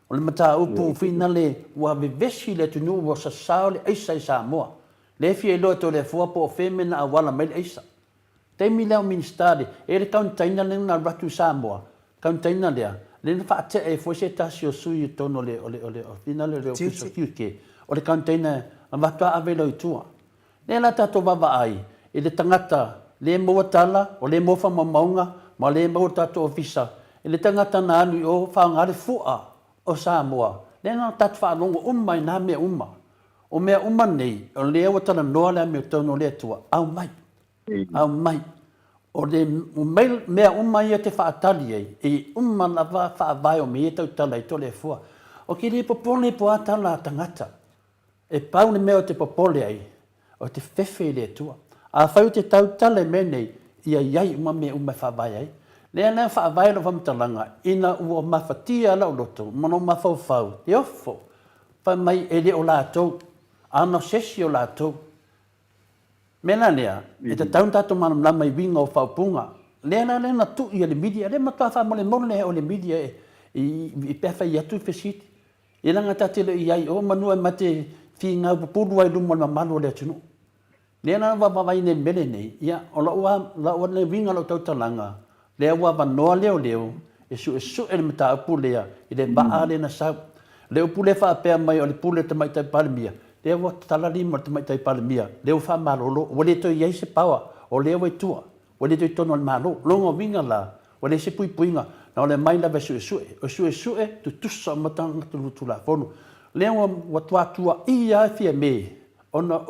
O le mata upu fina le wa vevesi le tunu wa sasao le eisa I Samoa. Le fie loa to le fua po femena a wala mai le eisa. Te mi leo ministari. E le kauntaina le na ratu Samoa. Kauntaina lea. Le na whaate e fo se tasio sui tono le o fina le reo piso kiuke. O le kauntaina a watua avelo I tua. Le la tato wawa ai. E le tangata le moa tala o le mofa mamaunga ma le moa tato ofisa. E le tangata na anu o whaangare fua o Samoa. Le na tatu whaanongo umma I nā mea umma. O mea umma nei, o le ewa tala noa lea mea tono lea tua. Au mai. Au mai. O le mea umma ia te whaatali ei. E umma na whaavai o mea tau tala I tole fua. O ki le popole po atala tangata. E pau le mea o te popole ai. O te whewhe lea tua. A whau te tau tala me nei, ia iai umma mea umma whaavai ai. Lea nea whaavai lo whamtalanga, ina ua mawhatia lau loto, mono mawhau. Te ofo, wha mai e leo lātou, ana sesi o lātou. Mena lea, e te taun tātou manam lama I winga o whaupunga. Lea na tu I le media, lea matua whamole mole o le media I pewha I atu whesiti. E langa tatelo I ai, o manua mate fi ngau pupuru ai lumo mamalo lea tunu. Lea na wawai ne mele nei, ia, o la le winga lo tautalanga. Lea ua wanoa leo, e su e le mata upu lea, I le maa le na sau. Le upu le whaapea mai o le pule te maitai palemia. Lea ua talalima te maitai palemia. Lea ua whaamalolo, o le toi iei se paua, o lea wai tua. o le toi tono al malo longa winga la o le se puinga na o le mai lava sue tu sa matanga tu la fono le wa tua ia fia me ona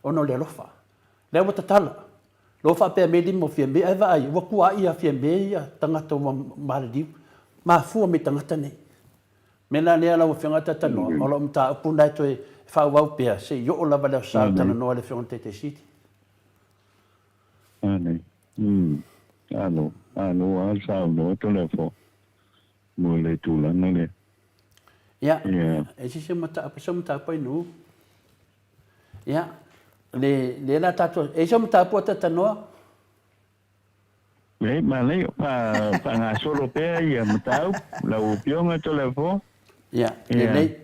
ona le lofa le wa tatala lofa pe me di mo fia me ava ai wa kua ia fia me ia tangata maldi ma fu me tangata nei me la le ala o fia ngata no o lo mta puna to fa wa pe se yo la va le sa tana no le fia te city ane ano al sa no to le fo mo le tu la no le ya e si se mata pa inu ya le la tato e se mata po tata no le ma le pa nga solo pe ia mata la u pionga to le fo ya le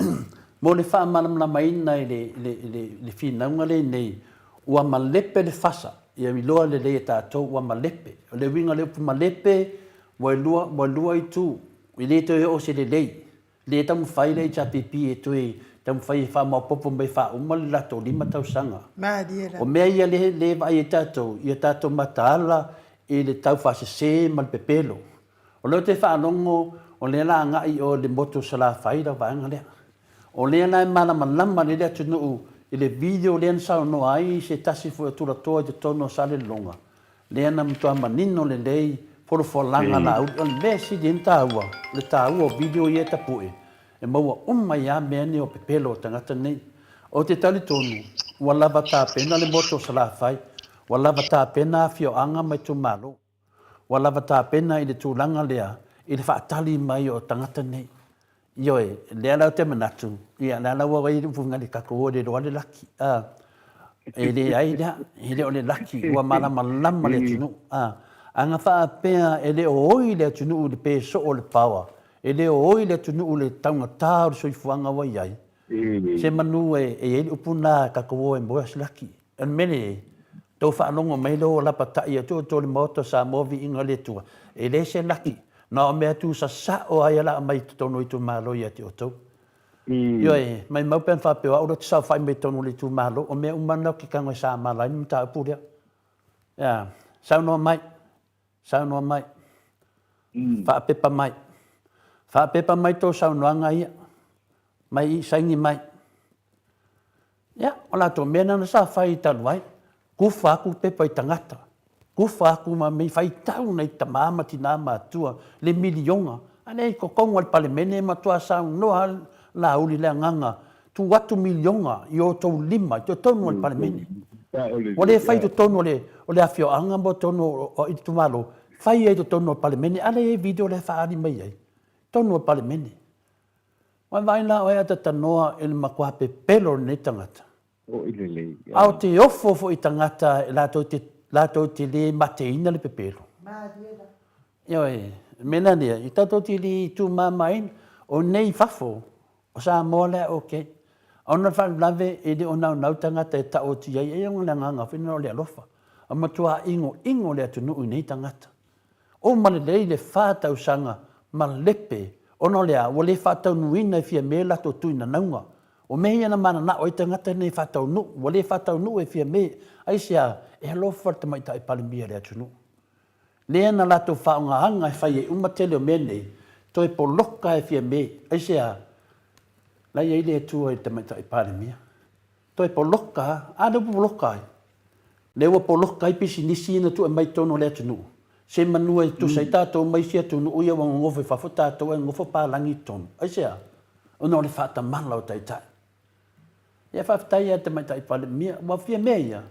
mo le fa malam la mai nai le fina ngale nei ua malepe le fasa ia mi loa le tato ua malepe le winga le malepe wa lua i tu i le to o se le tam fai le cha pipi e toi tam fai fa ma popo mai fa uma la to lima tau sanga o me ia le vai tato matala e le tau fa se mal pepelo o le te fa longo o le la nga i o le moto sala fai da va nga le o le na mana malama le tu no le video le sa no ai se tasi fu tu la to de tono sale longa le na mto manino le lei for langa la o le si dinta wa le ta o video ye ta pu e mo umma ya me ni o pepelo tangata nei o te tali tonu wala bata pena le moto sala fai wala bata pena fio anga mai tu malo wala bata pena i le tu langa lea i le fa tali mai o tangata nei Yoi, le ala te manatu. Ia, le ala wa i funga le kako le roa le laki. E le ai lea, e le o le laki, ua malama le tunu. Anga wha pēa, e le o oi le tunu le pē so o le pawa. E le o oi le tunu le taunga tā o le soifuanga wa iai. Se manu e e upuna kako e moa se laki. En mene, tau wha anongo mai lo la patai atu o le moto sa movi inga le tua. E le se laki. Na o mea tu sa o ai ala mai tono i tu malo ia te oto. Ioi, mai mau pen wha pewa, ora te sa whai me tono le tu malo, o mea umana ki kanga sa malai, ni ta apurea. Ia, sau noa mai. Wha pepa mai. Wha pepa mai to sau noa nga ia. Mai i saingi mai. Ia, o la to mea nana sa whai i taluai. Kufa aku pepa i tangata. Kufa aku ma mei fai tau nei tamama tina matua le milionga. Anei ko kongo al palemene matua sau noa la uli le nganga. Tu watu milionga i o tau lima, i o tonu al palemene. Wale fai tu tonu o le afio anga mo tonu o i tumalo. Fai e tu tonu al palemene. Anei video le faari mai ai. Tonu al palemene. Wai vaina o ea tatanoa ele makua pe pelo nei tangata. Au te ofo fo i tangata la to te le mateina le pepelo. Ioi, mena nia, i tato te le tu mamain, o nei fafo, o sa moa lea oke. Ona whan lave e le o nau tangata e ta o ti ai, e onga le nganga, whina o le alofa. A matua ingo le atunu i nei tangata. O male lei le whātau sanga, ma lepe, ono lea, o le whātau nuina i fia me lato tuina naunga. O mea na mana na o i tangata nei whātau nu, o le whātau nu e fia me, ai sea, e alofa te mai tai palimia le atunu. Lea na lato whaonga hanga e whai e umatele o mene, to e poloka e fia me, ai sea, lai e le atua e te mai tai palimia. To e poloka, ana poloka ai. Lewa poloka i pisi nisi ina tu e mai tono le atunu. Se manua e tu sai tātou mai si atunu uia wanga ngofo e whafo tātou e ngofo pālangi tonu. Ai sea, ono le whata mana o tai tai. Ia whaftai e te mai tai palimia, wa fia mea ia.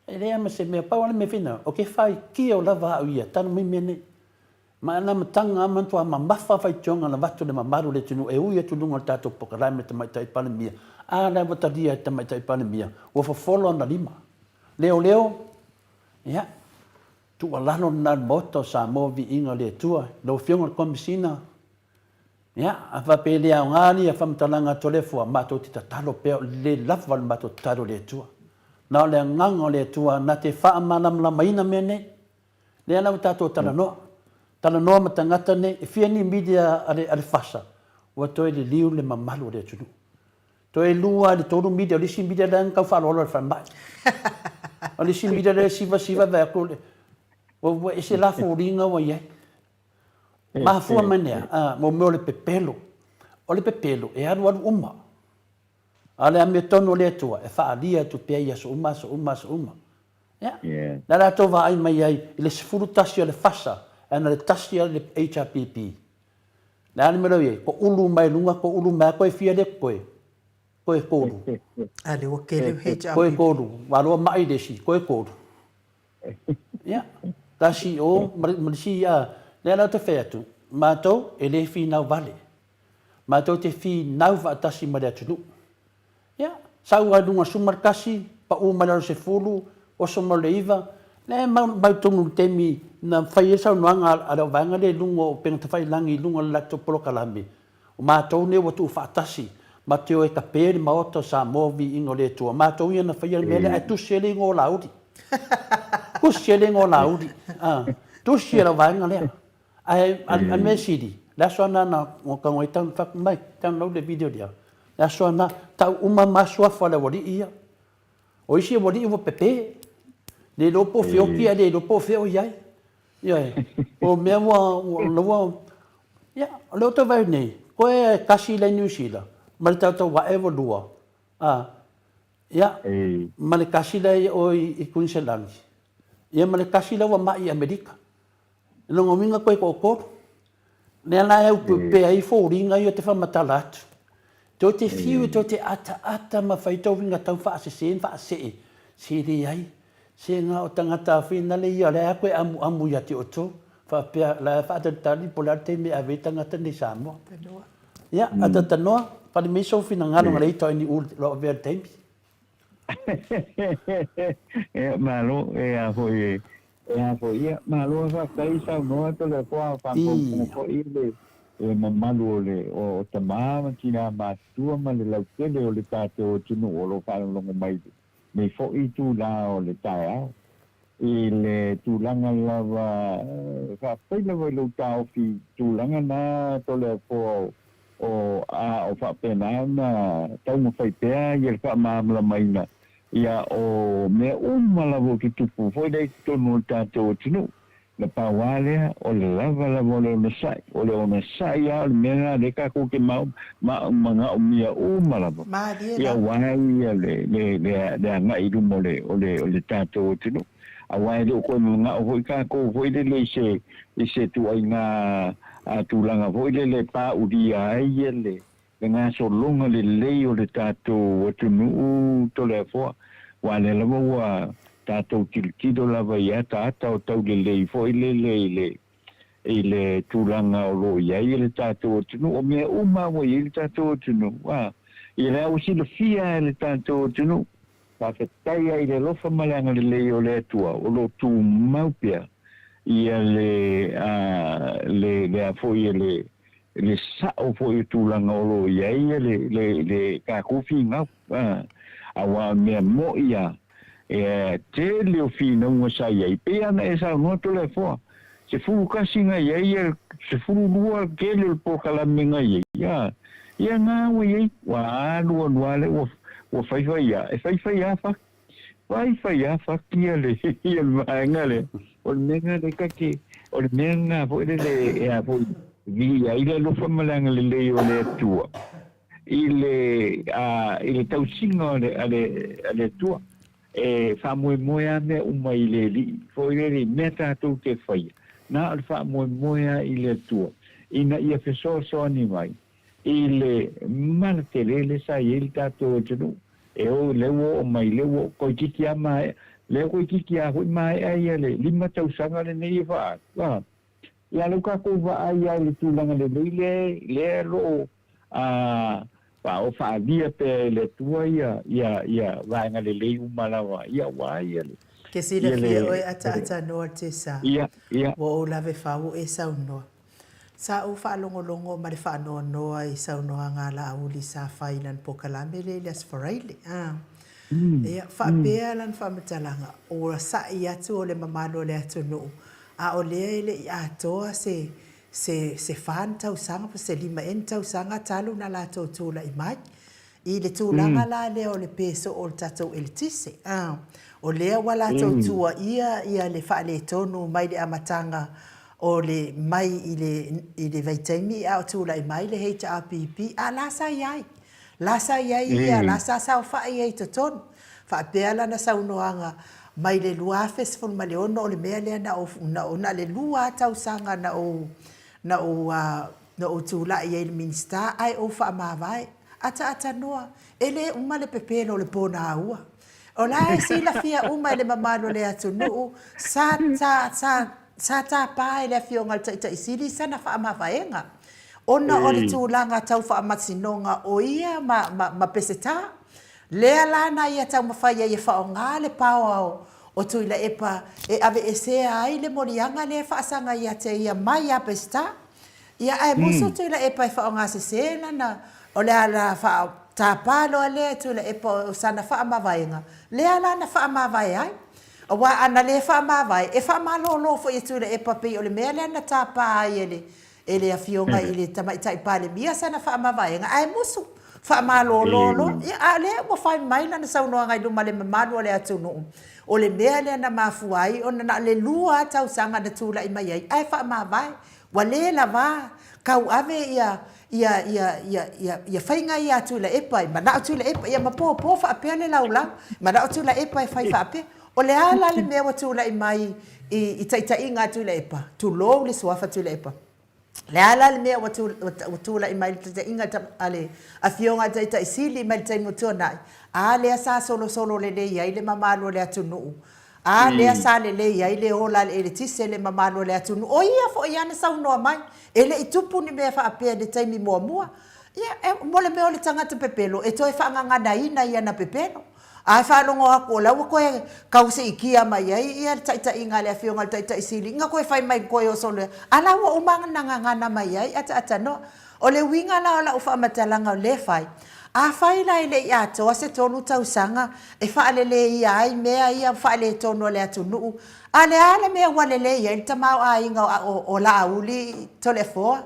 E rea ma se mea pau ale me whina, o ke whai kia o lava au ia, tana mi mene. Ma ana matanga amantua ma mawha whai tionga na watu le mamaru le tunu, e uia tununga le tātou pokarai me te mai tai palimia. A rea wataria e te mai tai palimia, o whafolo na lima. Leo, ia, tu alano na moto sa movi inga le tua, lo fionga komisina. Ia, a whapele au ngāri, a whamtalanga tolefua, mato tita talo peo, le lafwal mato talo le tua. Na le nganga le tua na te wha manam la maina mene. Le ana tato tala noa. Tala noa matangata ne e fia ni media ale fasa. Wa toi le liu le mamalu le tunu. Toi lua le tonu media le si media dan ka fa lo fa mai. Ale si media le siva va ko le. Wa ese la furinga wa ye. Ma fu mane mo me le pepelo. O le pepelo e anu uma. Ale ame tono le tua e fa alia tu pe ia so uma. Ya. La la tova ai mai ai le sfuru tasi le fasa ana le tasi le HRPP. La ni mero ye ko ulu mai lunga ko ulu mai ko e fia le koe. Koe koru. Ale o kele heja. Koe koru. Walo mai desi koe koru. Ya. Tasi o marisi a le la te fetu. Mato e le fi na vale. Mato te fi na va tasi mai atu. Ya. Sau adunga sumarkasi pa o malaro se fulu o somo leiva le mau tonu temi na fai sa nuanga ala vanga le lungo peng te fai langi lungo la to polo kalami o matou ne watu fatasi mateo e kapere maoto Samoa vi ingo le tua matou ia na fai mele ai tu sele ngo laudi ku sele ngo laudi tu sele vanga le ai an mesidi la sona na o ka ngoi tan fak mai tan lo de video dia la sona ta uma maswa fa le wodi ia o isi wodi o pepe le lopo feo kia le lopo feo iai. Iai. O mea wa ya, leo te vai nei. Koe kasi le New Zealand. Ma le tau whatever lua. Ya. Ma le kasi le o i Queensland. Ia ma le kasi le wa mai Amerika. Longo minga koe kōkoro. Nea la au pe ai fōringa i o te whamatala atu. Tō te fiu, tō te ata ma whaitau winga tau whaasese. Siri ai. Se nga o tangata whina le ia le koe amu ia te oto. Whapea la whaatatari pola te me awe tangata ni Samoa. Ia, atatanoa. Pari me so whina ngaro ngarei toi ni ulu lo vea teimi. Malo, a foi ia. Malo a whakai sau noa to le koa whankopo ile. E mamalu o tamama kina mātua ma le laukele o le tāte o tunu o lo whanalongo mai. Me fo i tu la o le tae au. I le tūlanga lava, ka whaila wai lau tau fi tūlanga na tole po o whapena na tau mo whaipea i le whamamla maina. Ia o mea umalawo ki tupu, foi dei tonu tātou tunu. Le pawalea o le lava o le onasai. O le onasai a le mea le kako ke mga umia umalawo. Ia wai ia le anga iru mo le tātou tunu. A wai le ko mga o hoi kako hoi le se tu ai ngā tūlanga hoi le pa udia ai le ngā so longa le lei o le tātou tunu to le foa. Wa le lava wa tātou tirikido lava ia tātou tau le lei fo le tūlanga o lo ia le tātou tunu o mea uma wa i le tātou tunu i le au si le fia le tātou tunu whakatai ai le lofa malanga le lei o le atua o lo tū maupia ia le a fo ia le sao fo i tūlanga o lo ia le kakufi ngau awa mea mo ia te leo fina unga sai ai pe ana e sa no to le fo se fu kasi nga ia se fu lua ke le po kala menga ia nga we wa lua le o fai fa kia le ia manga le o menga de kaki o menga po le e po vi ai le lo famalanga le o le tua ile tausinga ale tua e fa mo me uma ile li foi le meta tu te fai na fa mo ile tua ina ia feso so ni mai ile martele sa il tato tu e o lewo mai lewo ko kikia mai le ko kikia ho mai ai le lima tau sanga le nei fa ya lo ka ko va ai le tu langa le ro pa o fa dia pe le tua ia va nga le umalawa ia wa ia ke si le fia o ata no te sa ia wo la ve fa o e sa no sa o fa longo ma le fa no ai sa no nga la u li sa fa ilan po kala me le las foraile ia fa pe lan fa metalanga o sa ia tu o le mamalo le atu no a o le ia to se fan tau sanga pa se lima en tau sanga talu na la tau tula i mai I le tūlanga la lea o le peso o le tatou e le tise. O lea wala tau tua ia le wha le tonu mai le amatanga o le mai i le vaitaimi a o tūla i mai le HRPP. A lasa iai. Lasa iai ia, lasa sao wha iai to tonu. Wha peala na saunoanga mai le lua festival ma le ono o le mea lea na le lua tau sanga na o tūla iai le minista ai o wha mawai. Ata noa. Ele uma le pepelo le pōna aua. O la e sila fia uma le mamalo le atu nuu. Sa ta pa le fionga le taita isili sana wha mawaienga. Ona o le tūlanga tau wha matsinonga o ia ma peseta. Lea lana ia tau mawhaia ia wha o ngā le pao o tuila epa e ave e sea ai le morianga le wha asanga ia te ia mai a peseta. Ia ai muso tuila epa e wha o ngā se sena na o le ala wha tāpalo le tuila epa o sana wha mawaienga. Lea lana wha mawai ai. O wa ana le wha mawai e wha malolo fo i tuila epa pe o le mea le ana tāpā ai ele a fionga i le tamaitai pale mia sana wha mawaienga. Ai muso. Wha malolo. Ia le mo whai mai lana saunoa ngai luma le mamanu o le atu nuu. O le mea le ana mafuai o na le lua tau sanga na tūla i mai ai. Ai wha mawai. Wa le la wa. Kau ave ia whainga ia tūla epai. Ma nao tūla epai. Ia ma pō wha apea le laulang. Ma nao tūla epai whai wha apea. O le ala le mea wa tūla i mai i taitai ngā tūla epa. Tūlou le suafa tūla epa. Le ala le mea wa tūla i mai taitai inga ale a fionga taitai sili mai tai mutua nai. A lea sa solo le iai le mamalo le atu nuu. A lea sa le iai le ola le tise le mamalo le atu nuu. O ia fo iana saunoa mai. Ele i tupu ni mea wha apea le taimi mua. Ia, mo le mea le tangata pepelo. E toi whaangangana ina iana pepelo. Ai whanongo ako o lau koe kause i kia mai ai. Ia taita inga le fionga le taita isili. Inga koe whai mai koe o solo. Ala wa umanga ngana mai ai. Ata no. O le winga la ufa matalanga o le whai. A whai lai le i atoa se tonu tau sanga. E whaalele i ai mea ia whaale tonu le atu nuu. A le ala mea walele i ai. Tamau a inga o la auli tole foa.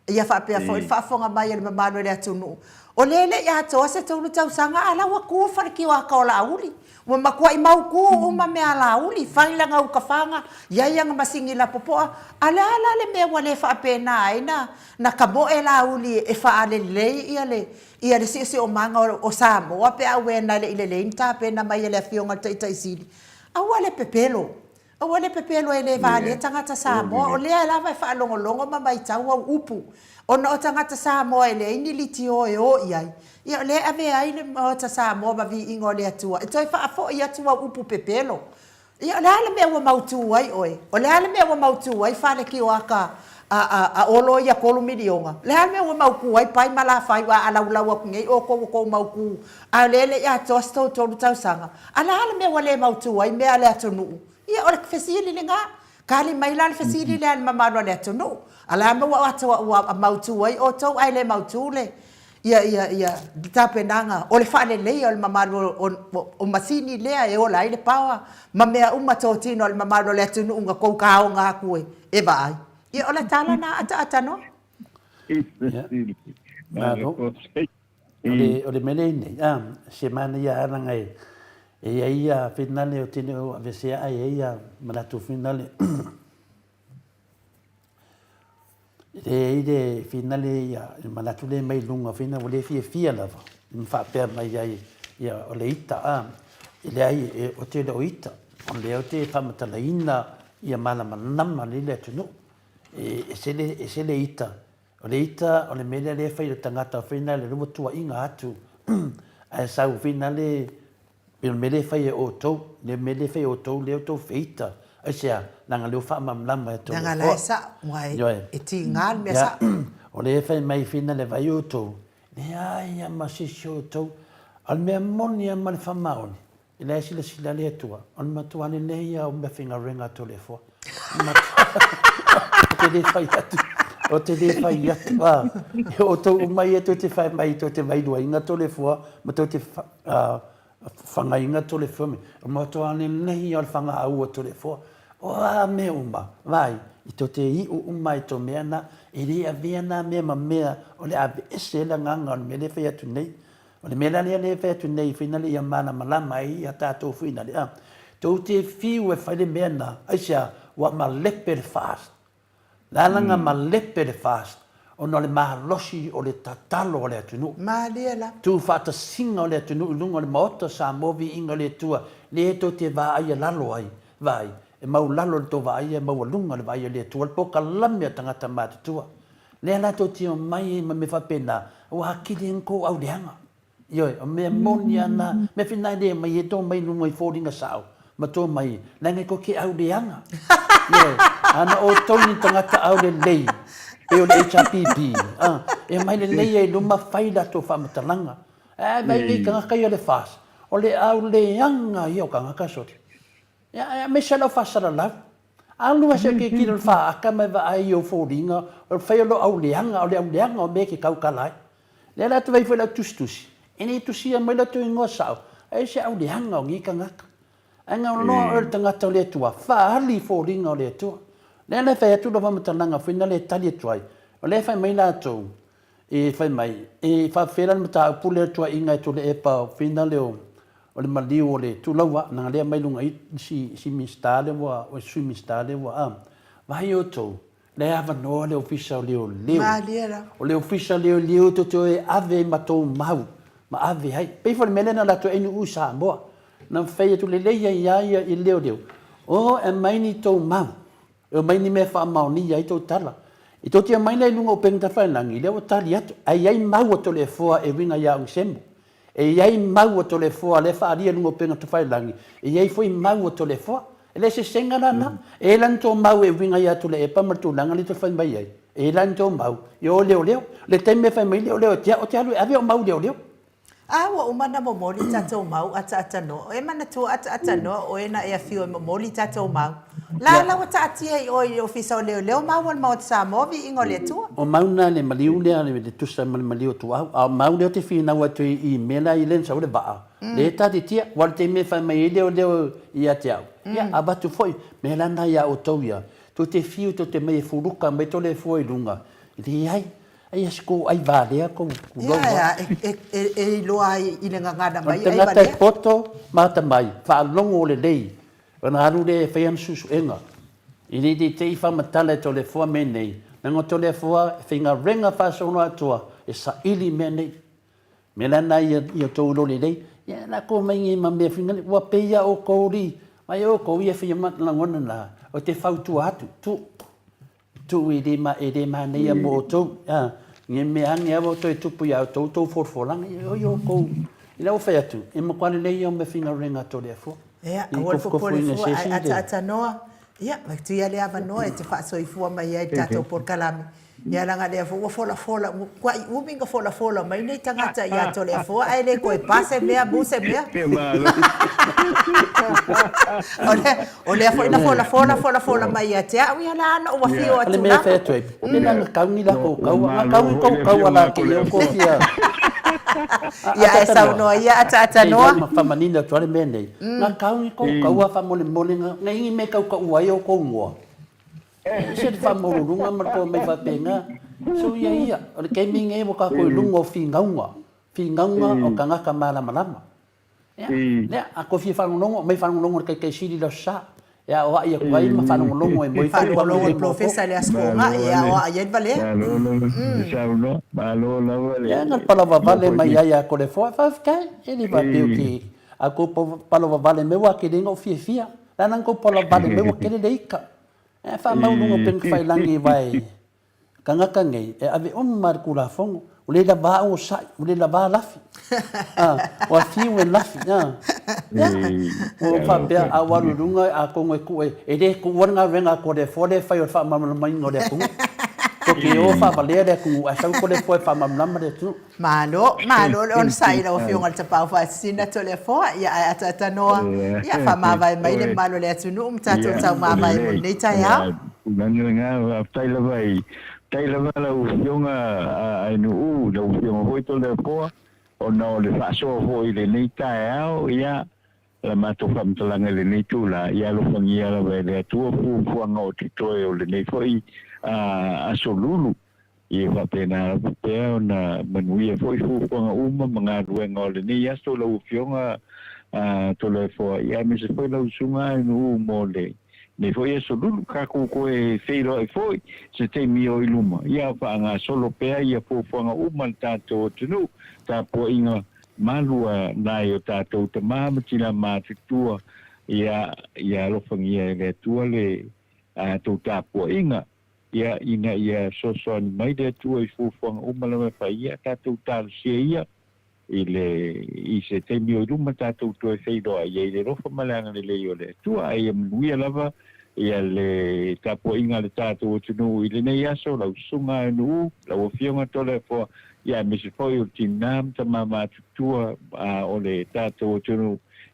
Ia whaapea fo. I whaafonga mai le mamano le atu nuu. O lele ia toa se tonu tau sanga ala wa ku farki wa ka la uli wa makua i mau ku uma me ala uli faila ngau ka fanga ia yang masingi la popoa ala le me wale fa pena ai na ka bo ela uli e fa ale le ia le si o manga o Samoa pe a wena le ile ta pena mai le fionga taita isili awale pepelo ele vale tangata Samoa o le ala vai fa longo mai tau upu ona o tangata Samoa ele ini liti o iai. Ia le ave ai le o ta Samoa ba vi ingo le atua. E toi fa fo ia tua upu pepelo. Ia le ala me wa mautu ai oe. O le ala me wa mautu ai fa le ki o aka a olo ia kolu milionga. Le ala me wa mauku ai pai mala fai wa ala ulawa kungai o ko mauku. A le ia tosto tolu tau sanga. Ala me wa le mautu ai me ale atonu. Ia o le fesili le nga. Kali mai lan fesili le mamalo le atonu. Ala me wa mautu ai o tau ai le mautu le. Ia tapenanga o le fale le o le mamalo o masini le e o lai le pawa. Ma mea uma totino o le mamalo le atunu unga kou kao ngā kue. E vai. Ia o le tala na ata no. O le mele nei. Semana ia arangai. E ia finale o tine o avesea ai ia manatu finale. Ide finale ia manatu le mai lunga fina o le fia lava. Mfa pe mai ai ia o le ita ile ai o te o ita. O le o te famatala ina ia mala manama le tunu. E se le ita. O le ita o le mele le fai o tangata fina le lumo tua inga atu. Ai sau finale il mele fai o to le mele fai o to le to feita asia nanga le fa mam lama to nanga la sa wai e ti ngal me sa o le fai mai fina le vai o to le ai ma si sho to al me monia mal fa maon ile sila le tua on ma tua ne ia o me finga renga to le fo te le fai atu o te le fai atu o to mai to te fai mai to te mai do inga to le fo ma to te whanga inga tole whame. O mato ane nehi al whanga aua tole whua. O a me uma. Vai, i to te i uma i to mea na, e rea vea na mea ma mea, o le abe ese la nganga o me le whai atu nei. le mela le fe tu nei finali ia mana malama ia tatou finali tau te fiu e whaile mena aisia wa ma lepe fast lalanga ma lepe fast ona le mahalosi o le tatalo o le atunu Maliela. tu fata singa o le atunu lunga le maota sa movi inga le tua le to te va ai lalo ai vai e mau lalo to va ai e mau lunga le vai le tua po kalame tangata mate tua le ala to ti mai me fa pena wa kidin ko au deanga yo me monia na me fina de mai to mai lunga i fodinga sao ma to mai langa ko ke au deanga yo ana o toni tangata au le lei e o le HPP e mai le lei e luma faida to fa matalanga vai ni kanga kai le fas o le au le anga yo kanga ka soti ya me sala fa sala la alu wa se ke ki le fa aka me va ai o fodinga o fa lo au le anga o me ke kau kalai le la tu vai fa la tustus eni tu sia mai la tu ngo sao ai se au le anga o ngi kanga anga no o tangata le tua fa ali fodinga o le tua le le fa tu lo va matalanga fina le tali tuai o le fa mai la tu e fa mai e fa fera mata pule tua inga tu le e pa fina le o le maliu o le tu lawa na le mai lunga i si mistale wa o si mistale wa vai o tu le ava no le official leo o le official leo to e ave matou mau ma ave hai pe for melena la to enu usa mo na fe tu le ia i leo o e mai ni to mau o mai ni me fa mau ni ai to tala i to tia mai le lunga o penta fa langi le o tali atu ai mau to le foa e winga ya o sembo e iai mau to le foa le fa aria lunga o penga to fa langi e iai foi mau to le foa e le se senga na e lan to mau e winga ya to le e pa martu langa le to fa mai ai e lan to mau yo leo le teme fa mai leo tia o tia lu ave o mau leo Awa umana mo moli tatou mau ata no. E mana tu ata no o ena e fiu mo moli tatou mau. La wata atia i o ofisa o leo mau on mau Samoa vi ingo le tu. O mau na le maliu le tusa maliu tu a mau le te fina wa tu i mela i len sa o le ba. Le ta ti tia wa te me fa mai leo i atia. Ya abatu foi mela na ya o toia. Tu te fiu to te me furuka me to le foi lunga. Di ai ai sko ai vale ko e lo ai i le ngada mai ai vale te poto mata mai fa longo le lei ona alu le fean susu enga i le te fa matale to le fo menei nango to le fo finga renga fa sono atua e sa ili menei melana ia to lo le lei ya la ko mai ma me finga wa peia o ko ri mai o ko ia fi mat langona na o te fautu atu tu e de ma nei mo to nge me ange avo to tupu ya to for lang yo ko ila o fa tu e mo kwale le yo me finga renga to le fo ya o fo ata noa ya ma tu ya le ava noa e te fa so i fu mai ai tato por kalami ya la ngale fo fola kwa u minga fola mai nei tangata ya to le fo ai le ko e pase me abuse me ole fo ina fola mai ya te au ya la no wa fio atu me fa tu e na ka ni la ko la ke yo ko fia ya esa no ya ata no ma fa manina to le mene na ka ni ko wa fa mole ngai me ka wa yo ko ngo se fa mo lunga ma ko me fa penga so ia o ke minge mo ka ko lungo fingaunga o kanga ka mala ya a ko fi fa longo me fa longo ke sili lo sa ya o ia ko ai ma fa longo e mo fa longo professor le ascola ya o ia vale ya na pala vale mai ya ko le fo fa ka ele va pe a ko pala vale me wa ke dingo fia la nan ko pala vale me wa ke le ika e fa mau lungo pen fai langi vai kanga kangai e ave mar kula fongo o le la ba o sai o le la ba lafi o fi o lafi o fa pe a walu lunga a ko ngoi ku e de ku wanga venga ko de fo de fai o fa mai ngo de ku ko ke o fa vale de ku a sa ko de fo fa mam de tu malo on sai o fi ngal ta pa fa sina to le fo ya ata no ya fa ma vai mai le malo le tu no ta to ta ma vai mo nei ta ya nga tai la vai la usionga ai no la usionga hoi to le fo o no le fa so hoi le nei ta ya la mato fam talanga le nei tu la ya lo fangia la vai le tu fu ngo ti to o le nei foi a solulu I wa pena pe na manuia foi fu ponga uma manga ruenga o le ni aso lo fionga to le fo ia me se foi lo sunga no mo le ne foi eso lulu ka ko e feiro e foi se te mio i luma ia fa nga solo pe ia fu ponga uma tato tunu ta po inga malua nai o tato te mama tila ma tua ia lo fangia le tua le to ta po inga ia ina ia so mai de tu i fu fong umala me fa ia ta tu tal sia i se te mio luma ta tu e fei do ia le ro fa malanga le yo le tu ai ia lava ia le ta po inga le ta tu i le nei aso la sunga nu la o fionga to le fo ia me se fo i tinam ta mama tu o le ta tu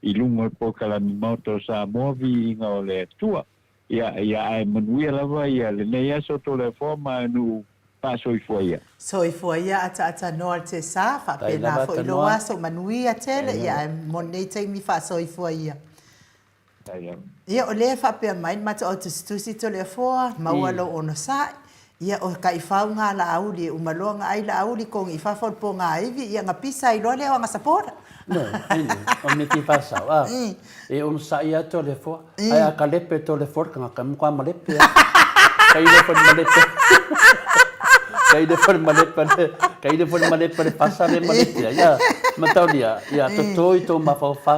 i lunga po kala mi moto sa movi inga o le tua ia ai manuia lava ia le nei aso to le forma nu pa soifoia soifoia ata no te sa fa pena fo lo aso manuia tele ia monei te mi fa soifoia ia o le fa pe mai mata o te stusi to le fo maualo ono sa ia o kai faunga la auli o malonga ai la auli con i fa fo ponga ivi ia nga pisa i lo le nga sapora no o me ti pasa e un saia to le fo ai a kalepe to le fo ka kam kwa malepe kai le fo malepe kai le fo malepe pasa le malepe ya mataulia ya to ma fa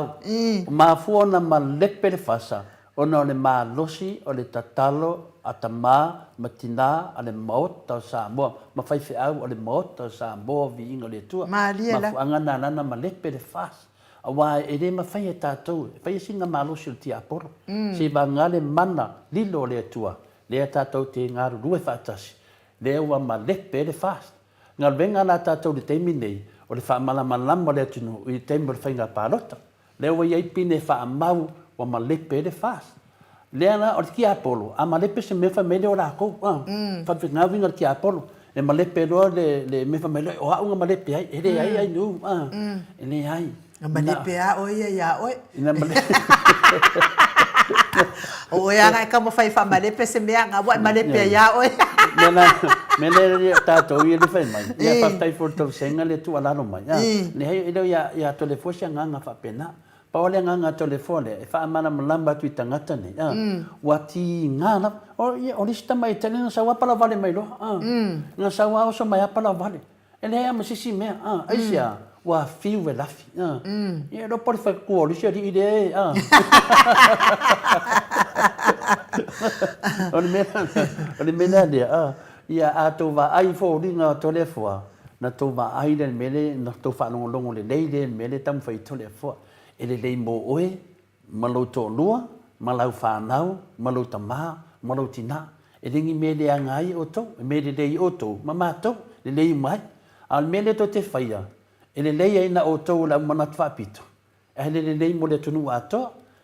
ma fu na malepe le fasa ona le ma losi o le tatalo atama matina ale maut ta Samoa ma fai fe au ale maut ta Samoa vi inga le tua ma anga na ma lepe le fas awa e le ma fai ta tu fai singa malo sul ti apor si bangale mana lilo le tua le ta tu te ngaru due fatasi le wa ma lepe le fas ngal venga na ta tu le temine o le fa mala malamba le tunu i tembo fai nga palota le wa ye pine fa mau wa ma lepe le fas Leana o ki apolo a malepe se me fa mele ora ko fa vinga vinga ki apolo e malepe lo le me fa mele o a unga malepe ai ele ai nu ele ai malepe a o ia oi ina malepe o ia nga ka mo fa malepe se me nga wa malepe ia oi mele ta to i le fa mai ia fa tai for to senga le tu ala no mai ne ele ia to le fosia nga fa pena Paole nga telefone e fa mana malamba tu tangata ni wati ngana o lista mai tele sa wa pala vale mai lo nga sa wa so mai pala vale ele é mas sim me aisia wa fiu ve lafi e do por fa ko li ri ide on mena dia ia ato va ai fo ringa telefone na to va ai den mele na to fa longo le leile mele tam fa telefone ele lei mo oe malau to lua malau whanau malau tama malau tina e ringi mele angai o to mele lei o to mama to le lei mai al mele to te whaia ele lei aina o to la mana twapito e le lei mo le tunu ato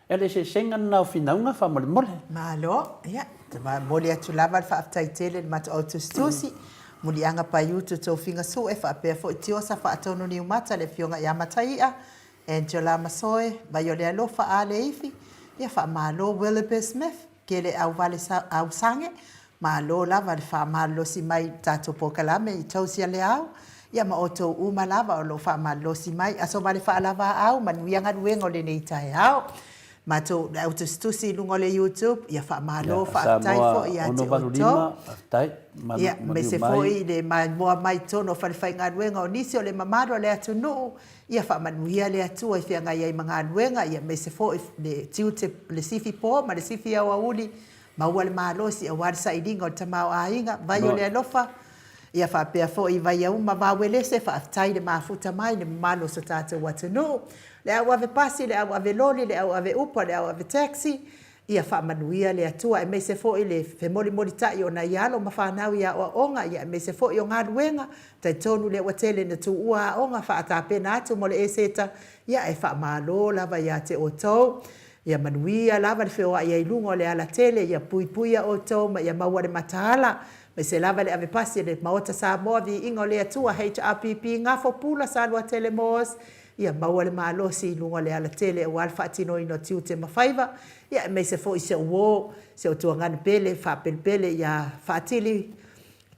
ele se senga na finaunga fa mole mole malo ya te ma mole atu lava fa aftai tele mat o to stusi muli anga pa yutu to finga so e fa pe fo tio sa fa tono ni mata le fionga ya mataia Angela Masoe, Bayole Alofa Aleifi, ia fa malo Willoughby Smith, ke le au vale au sange, malo lava le fa malo si mai tato pokalame i tausia le au, ia ma oto uma lava o lo fa malo si mai, aso vale fa lava au, manuianga duengo le nei tai au, ma to au te stusi lungo le YouTube, ia fa malo fa tai fo ia te oto. Ia me se foi le moa mai tono fa le fai ngā duenga o nisi o le mamaro le atu nuu, ia fa manuia le atu ai fia ngai ai mga duenga, ia me se foi le tiu te le sifi po, ma le sifi au auli, ma ua le malosi a warisa i ringa o tamau a inga, vai o le alofa, ia fa pea fo i vai au ma wawelese, fa aftai le mafuta mai, le malo so tata watu nuu, le au ave pasi, le au ave loli, le au ave upa, le au ave taxi, ia fa manuia le atua, e me se fo i le femoli moli tai o na ialo, ma whanau ia o onga, ia me se fo i o ngā duenga, tai tonu le watele na tu ua onga, fa atapena atu mo le eseta, ia e fa malo lava ia te o tau, ia manuia lava le whioa ia ilungo le ala tele, ia puipuia o tau, ma ia maua le mataala, me se lava le ave pasi le maota Samoa vi ingo le atua, HRPP, ngafo pula sa lua tele moos, ia maua le malosi lunga le ala tele o alfa atino ino tiu te mawhaiva, ia me se fo i se uo, se o tuangana pele, fa pele ia fatili,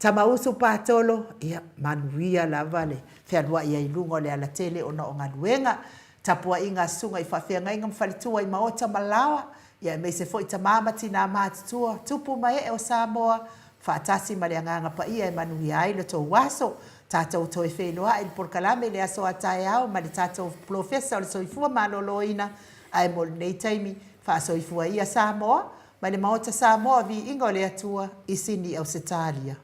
Tamausu patolo ia manuia lava le wheanua ia ilunga o le ala tele o na o ngaluenga. Tapua inga sunga i whawhianga inga mwhalitua i maota malawa. Ia mei se fo i tamamati nā mātutua. Tupu mai e o Samoa. Whaatasi ma le anganga pa ia e manuia ai le tō waso. Tātou toi whenua i porkalame le aso a tae au. Ma le tātou profesa o le soifua maloloina. Ai mo nei taimi wha soifua ia Samoa. Ma le maota Samoa vi inga o le atua i sini au se talia.